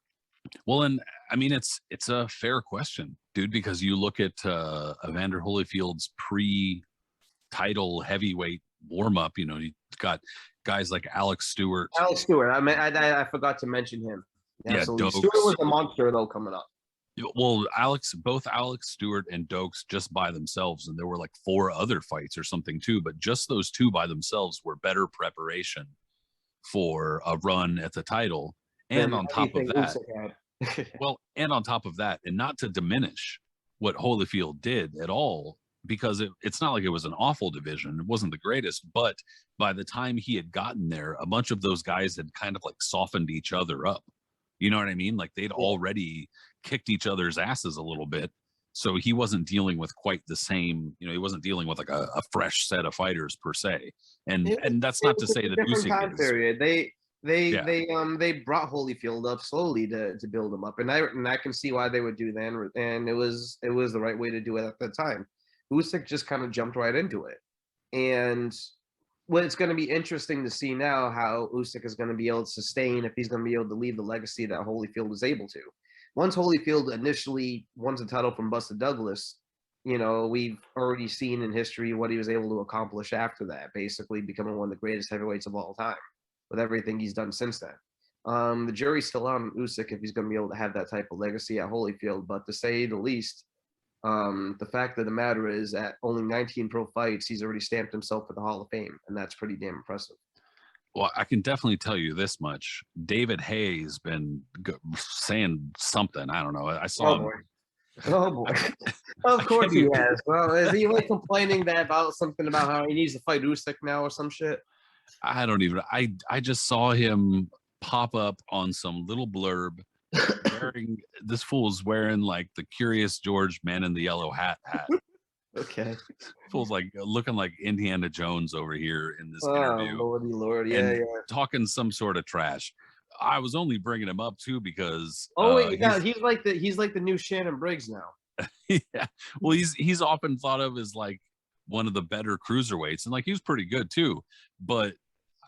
Well, and I mean, it's a fair question, dude, because you look at Evander Holyfield's pre-title heavyweight warm-up, you got guys like Alex Stewart. I forgot to mention him. Absolutely. Yeah, Stewart was a monster, though, coming up. Well, both Alex Stewart and Dokes just by themselves, and there were like 4 other fights or something too, but just those 2 by themselves were better preparation for a run at the title. And on top of that, and not to diminish what Holyfield did at all, because it's not like it was an awful division. It wasn't the greatest, but by the time he had gotten there, a bunch of those guys had kind of like softened each other up. You know what I mean? Like they'd already kicked each other's asses a little bit. So he wasn't dealing with quite the same, he wasn't dealing with like a fresh set of fighters per se. And that's not to say that Usyk time period. They brought Holyfield up slowly to build him up. And I can see why they would do that. And it was the right way to do it at the time. Usyk just kind of jumped right into it. And it's going to be interesting to see now how Usyk is going to be able to sustain, if he's going to be able to leave the legacy that Holyfield was able to. Once Holyfield initially won the title from Buster Douglas, we've already seen in history what he was able to accomplish after that, basically becoming one of the greatest heavyweights of all time with everything he's done since then. The jury's still on Usyk if he's going to be able to have that type of legacy at Holyfield, but to say the least, the fact of the matter is at only 19 pro fights, he's already stamped himself for the Hall of Fame, and that's pretty damn impressive. Well, I can definitely tell you this much. David Hay's been saying something. I don't know. I saw him. Oh, boy. Of course he has. Well, is he like complaining about something about how he needs to fight Usyk now or some shit? I don't even. I just saw him pop up on some little blurb This fool's wearing like the Curious George Man in the Yellow Hat. Okay. Fool's like looking like Indiana Jones over here in this interview. Lordy Lord. Yeah, and yeah. talking some sort of trash. I was only bringing him up too because he's like the new Shannon Briggs now. Yeah, well, he's often thought of as like one of the better cruiserweights, and like he was pretty good too. But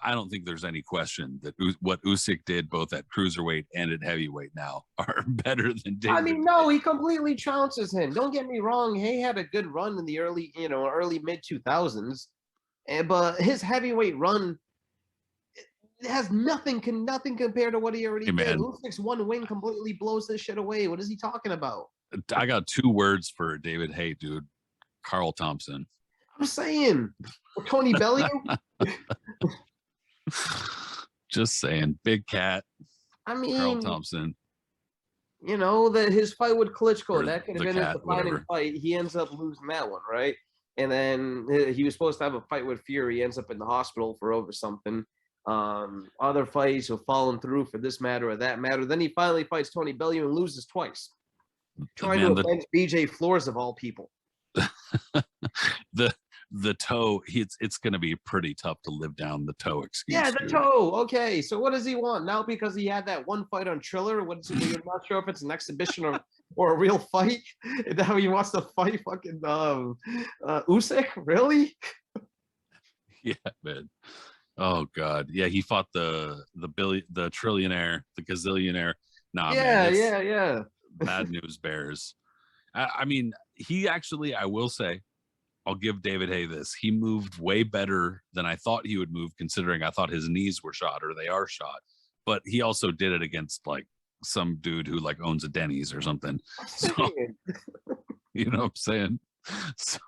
I don't think there's any question that what Usyk did both at cruiserweight and at heavyweight now are better than David. I mean, no, he completely trounces him. Don't get me wrong. He had a good run in the early mid 2000s, but his heavyweight run it has nothing compared to what he already did. Usyk's one win completely blows this shit away. What is he talking about? I got 2 words for David Hay, dude. Carl Thompson. I'm saying, or Tony Bellew. Just saying, big cat. I mean, Carl Thompson. You know that his fight with Klitschko, that could have been his defining fight. He ends up losing that one, right? And then he was supposed to have a fight with Fury. He ends up in the hospital for over something. Other fights have fallen through for this matter or that matter. Then he finally fights Tony Bellew and loses twice. Trying to avenge BJ Flores of all people. the toe, it's going to be pretty tough to live down the toe excuse. Yeah, the toe. Okay, so what does he want now? Because he had that one fight on Triller. You're not sure if it's an exhibition or a real fight. Is that how he wants to fight fucking Usyk? Really? Yeah, man. Oh God, yeah. He fought the trillionaire, the gazillionaire. Nah, yeah, man, yeah. Bad news bears. I mean, he actually, I will say, I'll give David Hay this. He moved way better than I thought he would move, considering I thought his knees were shot, or they are shot. But he also did it against like some dude who like owns a Denny's or something. So, you know what I'm saying? So,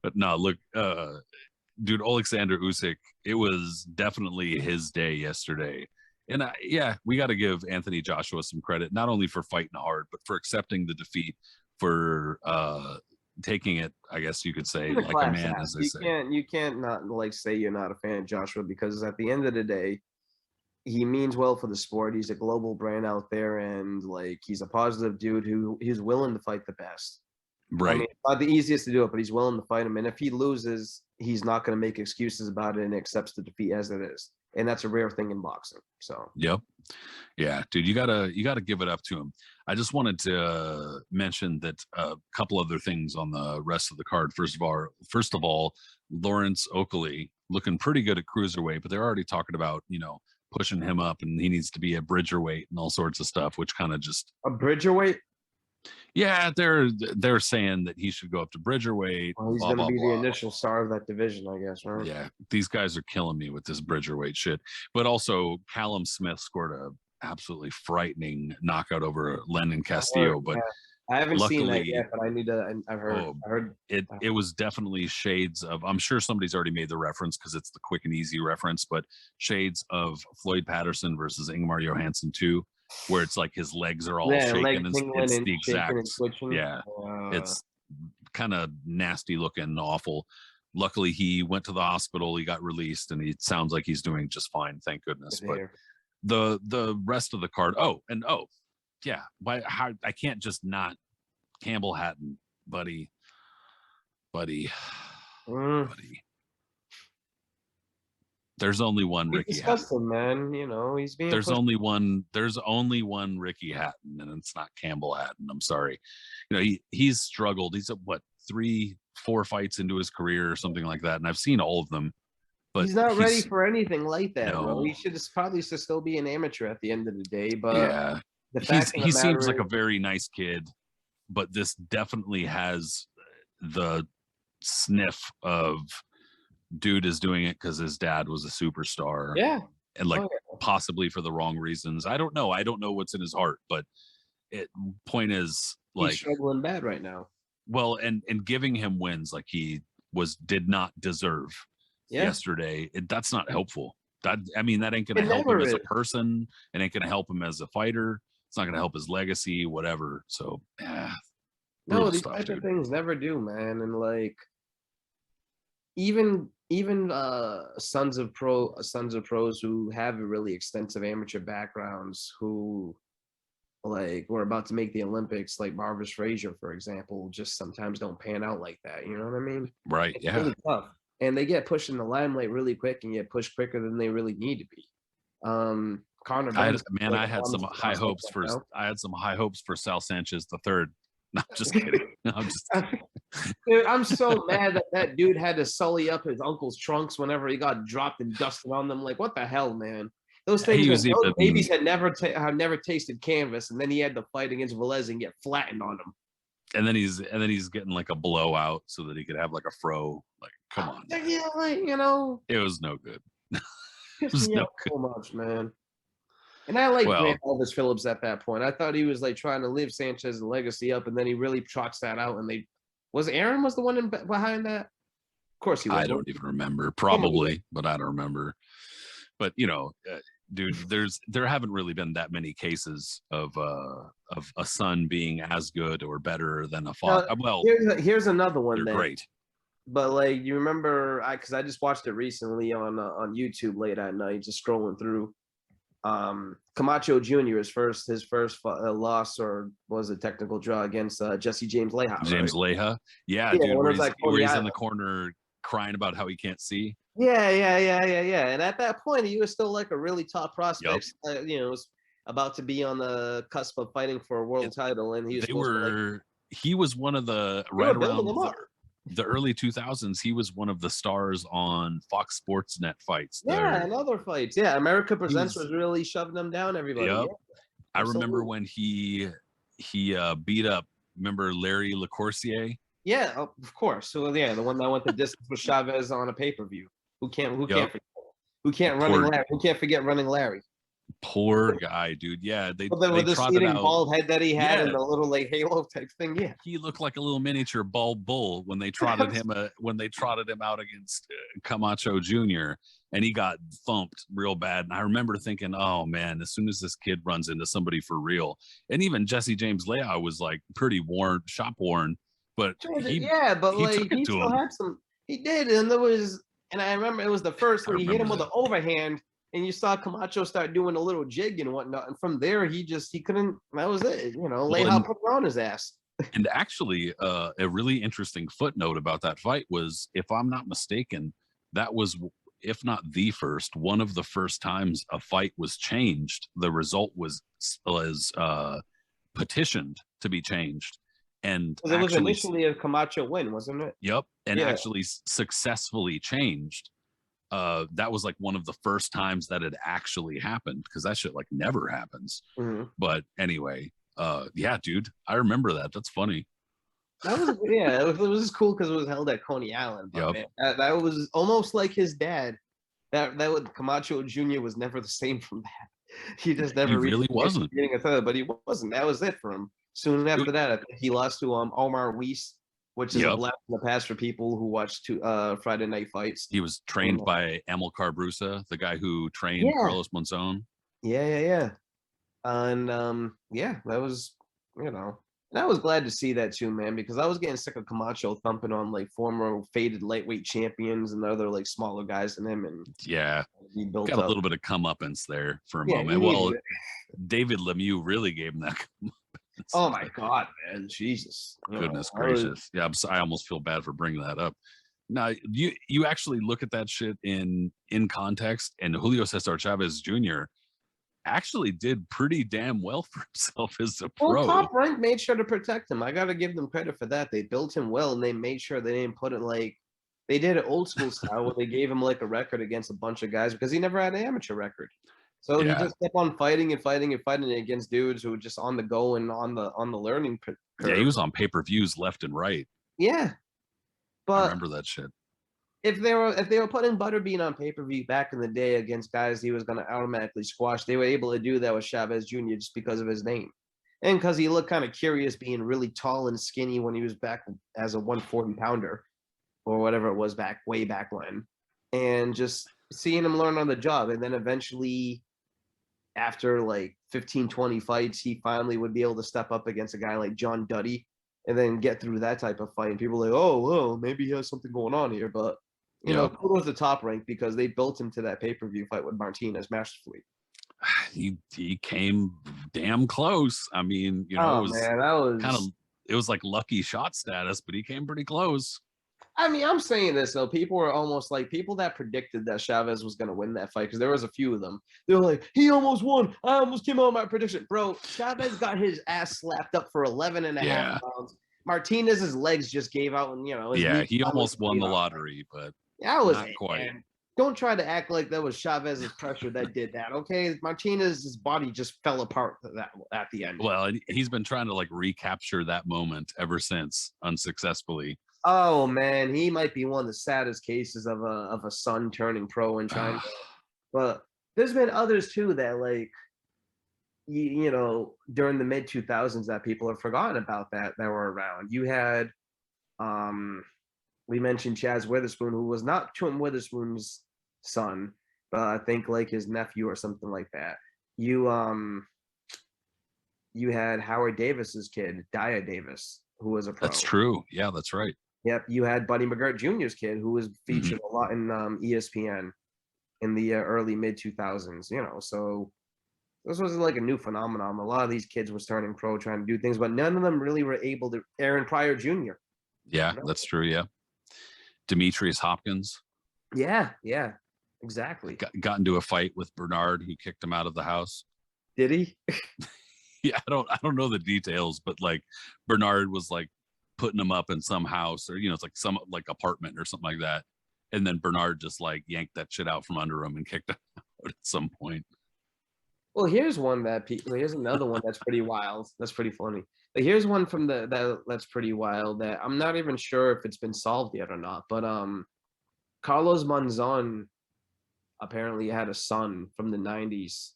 but no, look, dude, Oleksandr Usyk, it was definitely his day yesterday. And yeah, we got to give Anthony Joshua some credit, not only for fighting hard, but for accepting the defeat, for taking it, I guess you could say, like a man, as they say. You can't not like say you're not a fan of Joshua, because at the end of the day, he means well for the sport. He's a global brand out there, and like he's a positive dude who he's willing to fight the best. Right. I mean, it's not the easiest to do it, but he's willing to fight him. And if he loses, he's not going to make excuses about it and accepts the defeat as it is. And that's a rare thing in boxing. So yep. Yeah, dude, you gotta give it up to him. I just wanted to mention that a couple other things on the rest of the card. First of all, Lawrence Oakley looking pretty good at cruiserweight, but they're already talking about, pushing him up, and he needs to be a bridgerweight and all sorts of stuff, which kind of just a bridgerweight. Yeah, they're saying that he should go up to bridgerweight. Well, he's going to be the initial star of that division, I guess, right? Yeah, these guys are killing me with this bridgerweight shit. But also, Callum Smith scored a absolutely frightening knockout over Lennon Castillo. But I haven't seen that yet, but I need to. I've heard. I heard it. It was definitely shades of. I'm sure somebody's already made the reference because it's the quick and easy reference, but shades of Floyd Patterson versus Ingmar Johansson 2. Where it's like his legs are all shaking, and it's the exact, it's kind of nasty looking, awful. Luckily, he went to the hospital, he got released, and he sounds like he's doing just fine, thank goodness. But the rest of the card, yeah, I can't just not Campbell Hatton, buddy. There's only one Ricky Hatton, man. He's being. There's only one Ricky Hatton, and it's not Campbell Hatton. I'm sorry. He's struggled. He's at 3-4 fights into his career or something like that, and I've seen all of them. But he's not ready for anything like that, bro. He should probably still be an amateur at the end of the day. But yeah, he seems like a very nice kid, but this definitely has the sniff of. Dude is doing it because his dad was a superstar. Yeah. And possibly for the wrong reasons. I don't know. I don't know what's in his heart, but point is, like, he's struggling bad right now. Well, and giving him wins like he did not deserve yesterday. That's not helpful. That ain't gonna help him as a person. It ain't gonna help him as a fighter. It's not gonna help his legacy, whatever. So no, these type of things never do, man. And like even sons of pros who have really extensive amateur backgrounds, who like we're about to make the Olympics, like Marvis Frazier, for example, just sometimes don't pan out like that. You know what I mean? Right. It's Yeah. really tough. And they get pushed in the limelight really quick and get pushed quicker than they really need to be. Connor Ben's like I had some high hopes right now. I had some high hopes for Sal Sanchez the third. No, I'm just kidding. I'm just Dude, I'm so mad that that dude had to sully up his uncle's trunks whenever he got dropped and dusted on them. Like, what the hell, man? Those he things, was those even babies had never tasted canvas, and then he had to fight against Velez and get flattened on them. and then he's getting like a blowout so that he could have like a fro. Like, come on. Yeah, like, you know, It was no good. pissed me off so much, man. And I like Well, Grant Elvis Phillips at that point. I thought he was like trying to live Sanchez's legacy up, and then he really trots that out. And Aaron was the one behind that? Of course he was. I don't even remember. Probably, but I don't remember. But you know, dude, there haven't really been that many cases of a son being as good or better than a father. Well, here's another one. They're great. But like you remember, because I just watched it recently on YouTube late at night, just scrolling through. Camacho Jr. his first loss, or was a technical draw against Jesse James Leija. James right? Leija, yeah, dude, where he's in the corner crying about how he can't see. Yeah. And at that point, he was still like a really top prospect. Yep. Was about to be on the cusp of fighting for a world title, and he was one of the right around the early 2000s. He was one of the stars on Fox Sports Net fights. And other fights. Yeah, America Presents was really shoving them down. Everybody. Yep. Yeah, I remember when he beat up. Remember Larry LaCourcier? Yeah, of course. So yeah, the one that went the distance with Chavez on a pay-per-view. Who can't forget Running Larry? Poor guy, dude. Yeah, they with the speeding bald head that he had and the little like halo type thing. Yeah, he looked like a little miniature bald bull when they trotted him out against Camacho Jr. and he got thumped real bad. And I remember thinking, oh man, as soon as this kid runs into somebody for real, and even Jesse James Leija was like pretty shop worn, but he took it to him. He did, and I remember it was the first one. He hit him with an overhand. And you saw Camacho start doing a little jig and whatnot. And from there, he couldn't, that was it. Leija put on his ass. And actually, a really interesting footnote about that fight was, if I'm not mistaken, that was, if not the first, one of the first times a fight was changed. The result was petitioned to be changed. And it was initially a Camacho win, wasn't it? Yep. And actually successfully changed. That was like one of the first times that it actually happened, because that shit like never happens. Mm-hmm. But anyway, yeah, dude, I remember that. That's funny. That was it was just cool because it was held at Coney Island. But man, that was almost like his dad. That Camacho Jr. was never the same from that. He just never really wasn't. But he wasn't. That was it for him. Soon after that, I think he lost to Omar Weiss, which is a blast in the past for people who watch Friday Night Fights. He was trained by Amilcar Brusa, the guy who trained Carlos Monzon. Yeah. And that was, and I was glad to see that too, man, because I was getting sick of Camacho thumping on like former faded lightweight champions and other like smaller guys than him. And he got a little bit of comeuppance there for a moment. Well, David Lemieux really gave him that. Oh my God, man! Jesus, goodness gracious! Yeah, I almost feel bad for bringing that up. Now, you actually look at that shit in context, and Julio Cesar Chavez Jr. actually did pretty damn well for himself as a pro. Well, Top Rank made sure to protect him. I got to give them credit for that. They built him well, and they made sure they didn't put it like they did it old school style, where they gave him like a record against a bunch of guys because he never had an amateur record. So he just kept on fighting against dudes who were just on the go and on the learning curve. Yeah, he was on pay-per-views left and right. Yeah, but I remember that shit. If they were putting Butterbean on pay-per-view back in the day against guys he was going to automatically squash, they were able to do that with Chavez Jr. just because of his name, and because he looked kind of curious being really tall and skinny when he was back as a 140-pounder or whatever it was way back when, and just seeing him learn on the job, and then eventually, after like 15, 20 fights, he finally would be able to step up against a guy like John Duddy and then get through that type of fight. And people are like, oh, well, maybe he has something going on here. But, kudos to Top Rank because they built him to that pay-per-view fight with Martinez masterfully. he came damn close. I mean, you know, Oh man, that kind of was. it was like lucky shot status, but he came pretty close. I mean, I'm saying this though. People were almost like people that predicted that Chavez was going to win that fight because there was a few of them. They were like, "He almost won. I almost came out of my prediction, bro." Chavez got his ass slapped up for 11 and a half Yeah, rounds. Martinez's legs just gave out, and his yeah, knee he finally almost won gave the out. lottery, but That was not it, quite. man. Don't try to act like that was Chavez's pressure that did that. Okay, Martinez's body just fell apart at the end. Well, he's been trying to like recapture that moment ever since, unsuccessfully. Oh man, he might be one of the saddest cases of a son turning pro and trying to. But there's been others too that like during the mid 2000s that people have forgotten about that were around. You had we mentioned Chaz Witherspoon, who was not Tim Witherspoon's son, but I think like his nephew or something like that. You had Howard Davis's kid, Dia Davis, who was a pro. That's true. Yeah, that's right. Yep, you had Buddy McGirt Jr.'s kid, who was Mm-hmm. featured a lot in ESPN in the early mid 2000s. So this wasn't like a new phenomenon. A lot of these kids was turning pro, trying to do things, but none of them really were able to. Aaron Pryor Jr. Yeah, that's true. Yeah, Demetrius Hopkins. Yeah, exactly. Got into a fight with Bernard, who kicked him out of the house. Did he? Yeah, I don't know the details, but like Bernard was like putting him up in some house, or it's like some like apartment or something like that, and then Bernard just like yanked that shit out from under him and kicked him out at some point. Well, here's another one that's pretty wild. That's pretty funny. But here's one from that's pretty wild that I'm not even sure if it's been solved yet or not. But Carlos Monzon apparently had a son from the 90s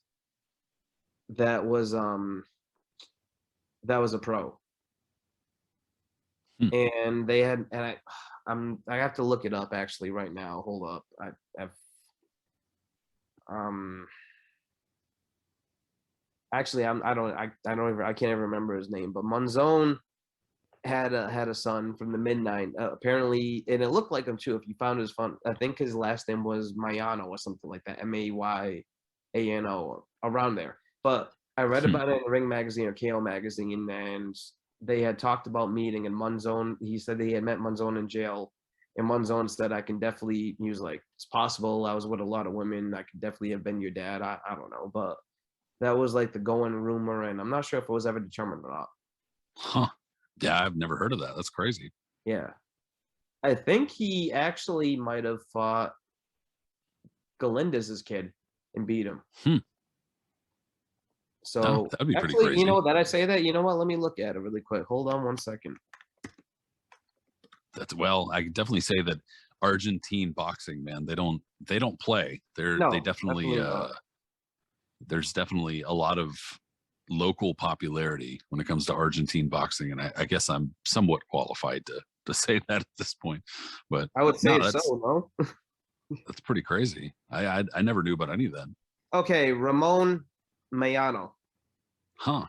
that was a pro. And they had, and I have to look it up actually right now. Hold up. Actually, I can't even remember his name, but Monzon had a son from the mid-90s apparently, and it looked like him too. If you found his fun, I think his last name was Mayano or something like that, Mayano, around there. But I read about it in Ring Magazine or KO Magazine, and they had talked about meeting. And Monzon, he said that he had met Monzon in jail, and Monzon said, "I can definitely." He was like, "It's possible. I was with a lot of women. I could definitely have been your dad." I don't know, but that was like the going rumor, and I'm not sure if it was ever determined or not. Huh. Yeah, I've never heard of that. That's crazy. Yeah. I think he actually might have fought Galindez's kid and beat him. So that'd be actually, pretty crazy. that I say that, let me look at it really quick. Hold on 1 second. I could definitely say that Argentine boxing, man, they don't play. They definitely there's definitely a lot of local popularity when it comes to Argentine boxing, and I guess I'm somewhat qualified to say that at this point. But I would say no. That's pretty crazy. I never knew about any of that. Okay, Ramon Mayano. Huh.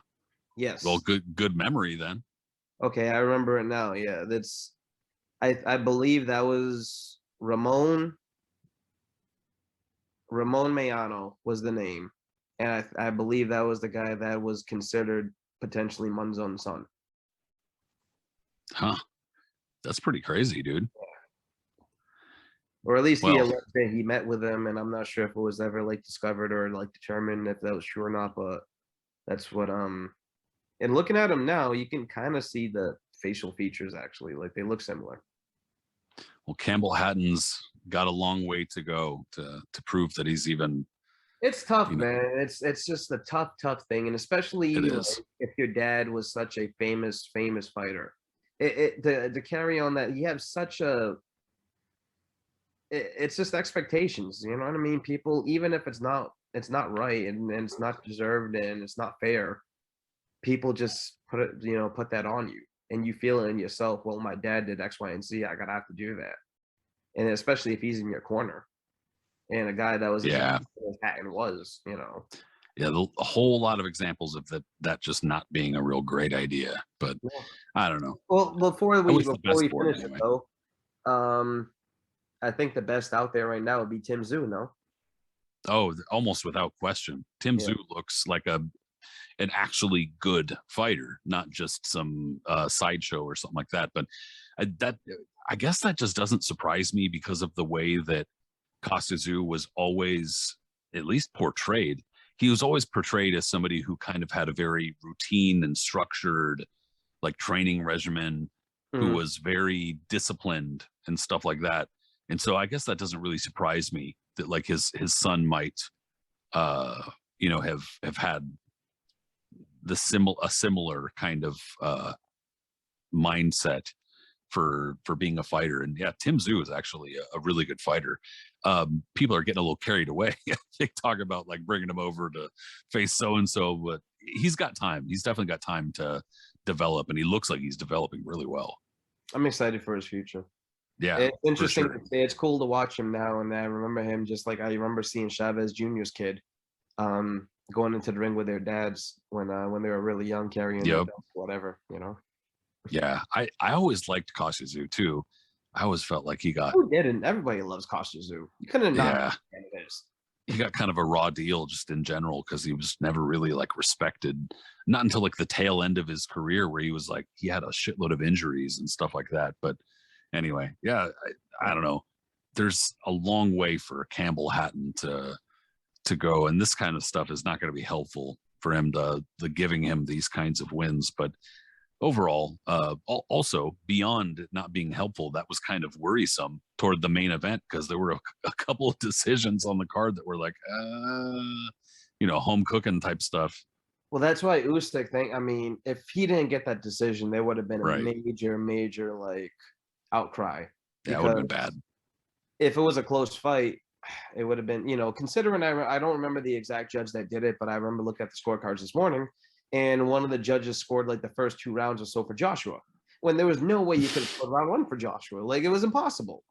Yes. Well, good memory then. Okay, I remember it now. Yeah, that's I believe that was Ramon Mayano was the name. And I believe that was the guy that was considered potentially Monzon's son. Huh. That's pretty crazy, dude. Or at least he met with him, and I'm not sure if it was ever like discovered or like determined if that was true or not, but that's what and looking at him now, you can kind of see the facial features actually, like they look similar. Well, Campbell Hatton's got a long way to go to prove that he's even. It's tough, man. It's just a tough thing, and especially if your dad was such a famous fighter, to carry on that, you have such a. It's just expectations, you know what I mean? People, even if it's not right and it's not deserved and it's not fair, people just put that on you, and you feel it in yourself. Well, my dad did X, Y, and Z. I gotta have to do that, and especially if he's in your corner. And a guy that was Hatton was, Yeah, a whole lot of examples of that just not being a real great idea. But I don't know. Well, before we finish anyway. it though, I think the best out there right now would be Tim Tszyu, no? Oh, almost without question. Tim Yeah. Tszyu looks like an actually good fighter, not just some sideshow or something like that. But that I guess that just doesn't surprise me because of the way that Kostuzu was always, at least portrayed. He was always portrayed as somebody who kind of had a very routine and structured, like training regimen, who Mhm. was very disciplined and stuff like that. And so I guess that doesn't really surprise me that like his son might uh have had a similar kind of mindset for being a fighter. And yeah, Tim Tszyu is actually a really good fighter. People are getting a little carried away. They talk about like bringing him over to face so and so, but he's got time. He's definitely got time to develop, and he looks like he's developing really well. I'm excited for his future. Yeah, It's for interesting sure. to see. It's cool to watch him now, and I remember him just like I remember seeing Chavez Jr.'s kid, going into the ring with their dads when they were really young, carrying their Yep. belts, whatever, you know. Yeah, I always liked Kostuzu too. I always felt like he got, Who didn't? Everybody loves Kostuzu. You couldn't not yeah, understand this. he got kind of a raw deal just in general because he was never really like respected. Not until like the tail end of his career where he was like he had a shitload of injuries and stuff like that. But anyway, yeah, I don't know. There's a long way for Campbell Hatton to go, and this kind of stuff is not going to be helpful for him to the giving him these kinds of wins. But overall, also beyond not being helpful, that was kind of worrisome toward the main event because there were a couple of decisions on the card that were like, home cooking type stuff. Well, that's why Usyk think. I mean, if he didn't get that decision, there would have been a Right. major like outcry Yeah, it would have been because bad. if it was a close fight, it would have been, considering I don't remember the exact judge that did it, but I remember looking at the scorecards this morning, and one of the judges scored like the first 2 rounds or so for Joshua, when there was no way you could have scored round one for Joshua. Like it was impossible,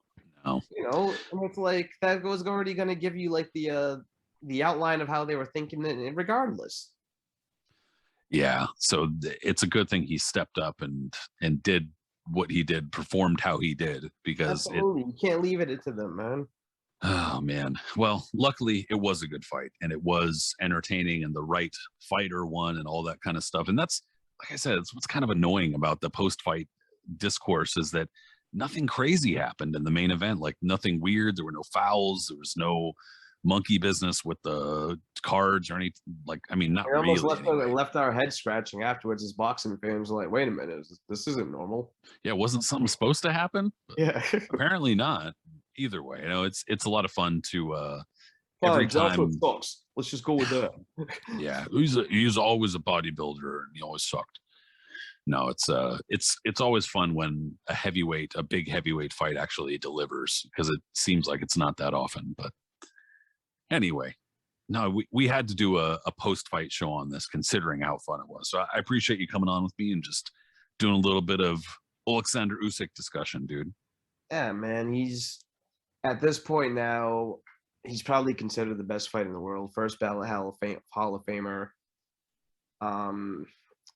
No. And it's like that was already going to give you like the outline of how they were thinking, regardless. Yeah. So it's a good thing he stepped up and did what he did, performed how he did, because it. Absolutely, you can't leave it to them, man. Oh man. Well, luckily it was a good fight and it was entertaining and the right fighter won and all that kind of stuff. And that's, like I said, it's what's kind of annoying about the post-fight discourse is that nothing crazy happened in the main event. Like nothing weird. There were no fouls. There was no monkey business with the cards or anything. Like, I mean, not We almost really anyway. left our heads scratching afterwards as boxing fans. Like, wait a minute, this isn't normal. Yeah, wasn't something supposed to happen? Yeah. Apparently not. Either way, it's a lot of fun to every Fine, Joshua time. sucks. Let's just go with that. Yeah, he's always a bodybuilder and he always sucked. No, it's always fun when a big heavyweight fight actually delivers because it seems like it's not that often. But anyway, no, we had to do a post fight show on this considering how fun it was. So I appreciate you coming on with me and just doing a little bit of Oleksandr Usyk discussion, dude. Yeah, man. He's at this point now, he's probably considered the best fighter in the world. First ballot Hall of Famer. Um,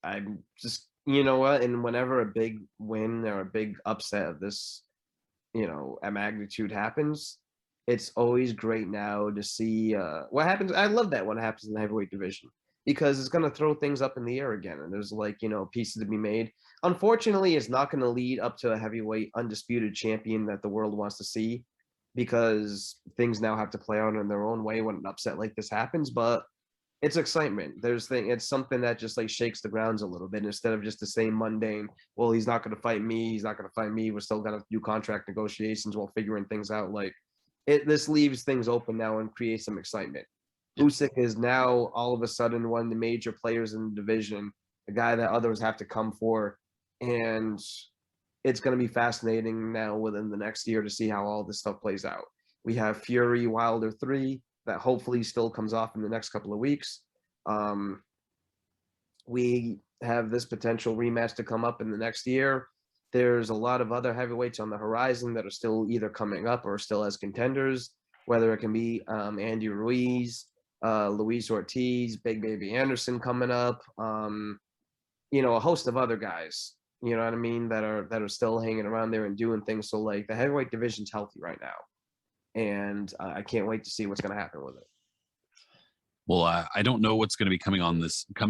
I'm just, you know what? And whenever a big win or a big upset of this, a magnitude happens, it's always great now to see what happens. I love that when it happens in the heavyweight division because it's going to throw things up in the air again, and there's like pieces to be made. Unfortunately, it's not going to lead up to a heavyweight undisputed champion that the world wants to see because things now have to play out in their own way when an upset like this happens. But it's excitement. It's something that just like shakes the grounds a little bit instead of just the same mundane. Well, he's not going to fight me. He's not going to fight me. We're still going to do contract negotiations while figuring things out. Like this leaves things open now and creates some excitement. Yeah. Usyk is now all of a sudden one of the major players in the division, a guy that others have to come for, and it's going to be fascinating now within the next year to see how all this stuff plays out. We have Fury Wilder 3 that hopefully still comes off in the next couple of weeks. We have this potential rematch to come up in the next year. There's a lot of other heavyweights on the horizon that are still either coming up or still as contenders, whether it can be Andy Ruiz, Luis Ortiz, Big Baby Anderson coming up, a host of other guys, you know what I mean, that are still hanging around there and doing things. So like the heavyweight division's healthy right now. And I can't wait to see what's going to happen with it. Well, I don't know what's going to be coming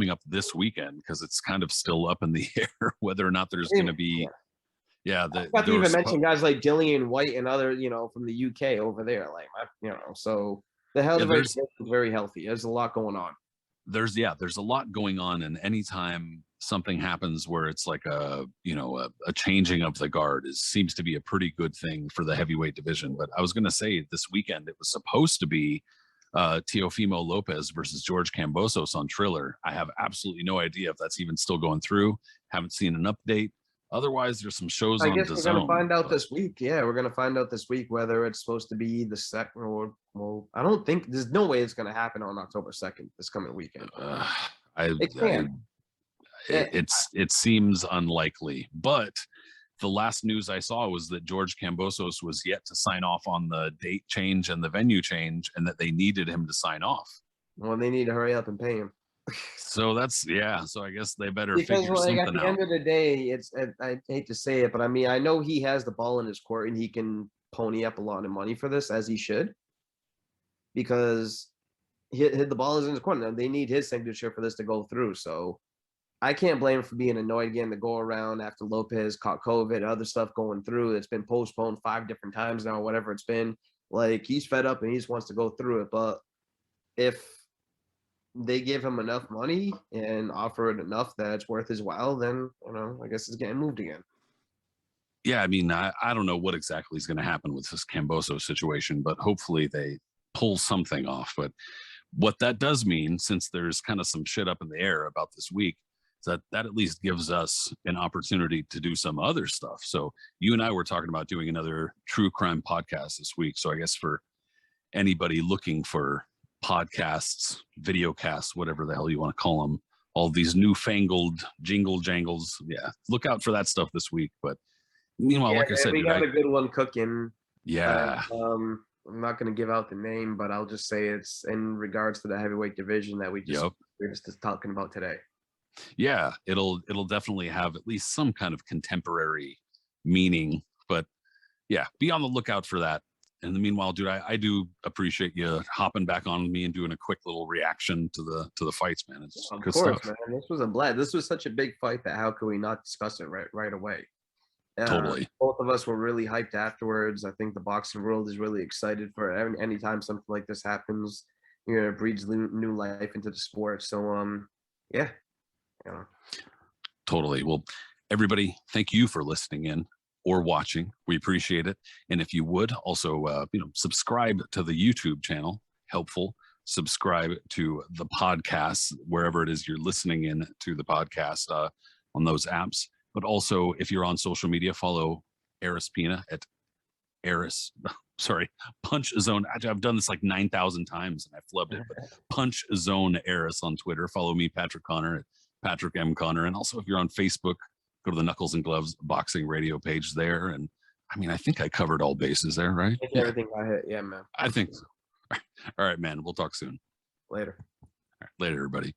up this weekend, because it's kind of still up in the air whether or not there's going to be. Yeah, I forgot to even mention guys like Dillian White and other, from the UK over there. Like, so the heavyweight is very healthy. There's a lot going on. There's a lot going on, and anytime something happens where it's like a changing of the guard seems to be a pretty good thing for the heavyweight division. But I was going to say, this weekend it was supposed to be Teofimo Lopez versus George Kambosos on Triller. I have absolutely no idea if that's even still going through. Haven't seen an update. Otherwise, there's some shows on DAZN. I guess we're going to find out this week. Yeah, we're going to find out this week whether it's supposed to be the second or, well, I don't think there's no way it's going to happen on October 2nd, this coming weekend. It seems unlikely, but the last news I saw was that George Kambosos was yet to sign off on the date change and the venue change, and that they needed him to sign off. Well, they need to hurry up and pay him. So so I guess they better figure something out. At the end of the day, I hate to say it, but I mean, I know he has the ball in his court and he can pony up a lot of money for this, as he should, because the ball is in his court. Now they need his signature for this to go through. So I can't blame him for being annoyed again to go around after Lopez caught COVID, other stuff going through. It's been postponed 5 different times now, whatever it's been. Like, he's fed up and he just wants to go through it. But if they give him enough money and offer it enough that it's worth his while, then, I guess it's getting moved again. Yeah, I mean, I don't know what exactly is going to happen with this Kambosos situation, but hopefully they pull something off. But what that does mean, since there's kind of some shit up in the air about this week, is that at least gives us an opportunity to do some other stuff. So you and I were talking about doing another true crime podcast this week. So I guess for anybody looking for podcasts, videocasts, whatever the hell you want to call them, all these newfangled jingle jangles, look out for that stuff this week. But meanwhile, like I said, we got a good one cooking. Yeah. I'm not going to give out the name, but I'll just say it's in regards to the heavyweight division that we're just talking about today. Yeah, it'll definitely have at least some kind of contemporary meaning. But yeah, be on the lookout for that. In the meanwhile, dude, I do appreciate you hopping back on me and doing a quick little reaction to the fights, man. It's good stuff. Man. This was a blast. This was such a big fight that how could we not discuss it right away? Totally. Both of us were really hyped afterwards. I think the boxing world is really excited for anytime something like this happens. It breeds new life into the sport. So, yeah. Totally. Well, everybody, thank you for listening in or watching. We appreciate it. And if you would also, subscribe to the YouTube channel, helpful. Subscribe to the podcast, wherever it is you're listening in to the podcast on those apps. But also, if you're on social media, follow Aris Pina at Punch Zone. I've done this like 9,000 times and I flubbed it. But Punch Zone Aris on Twitter. Follow me, Patrick Connor, at Patrick M. Connor. And also, if you're on Facebook, go to the Knuckles and Gloves Boxing Radio page there. And I mean, I think I covered all bases there, right? Everything I hit. Yeah, man. I think so. All right, man. We'll talk soon. Later. All right, later, everybody.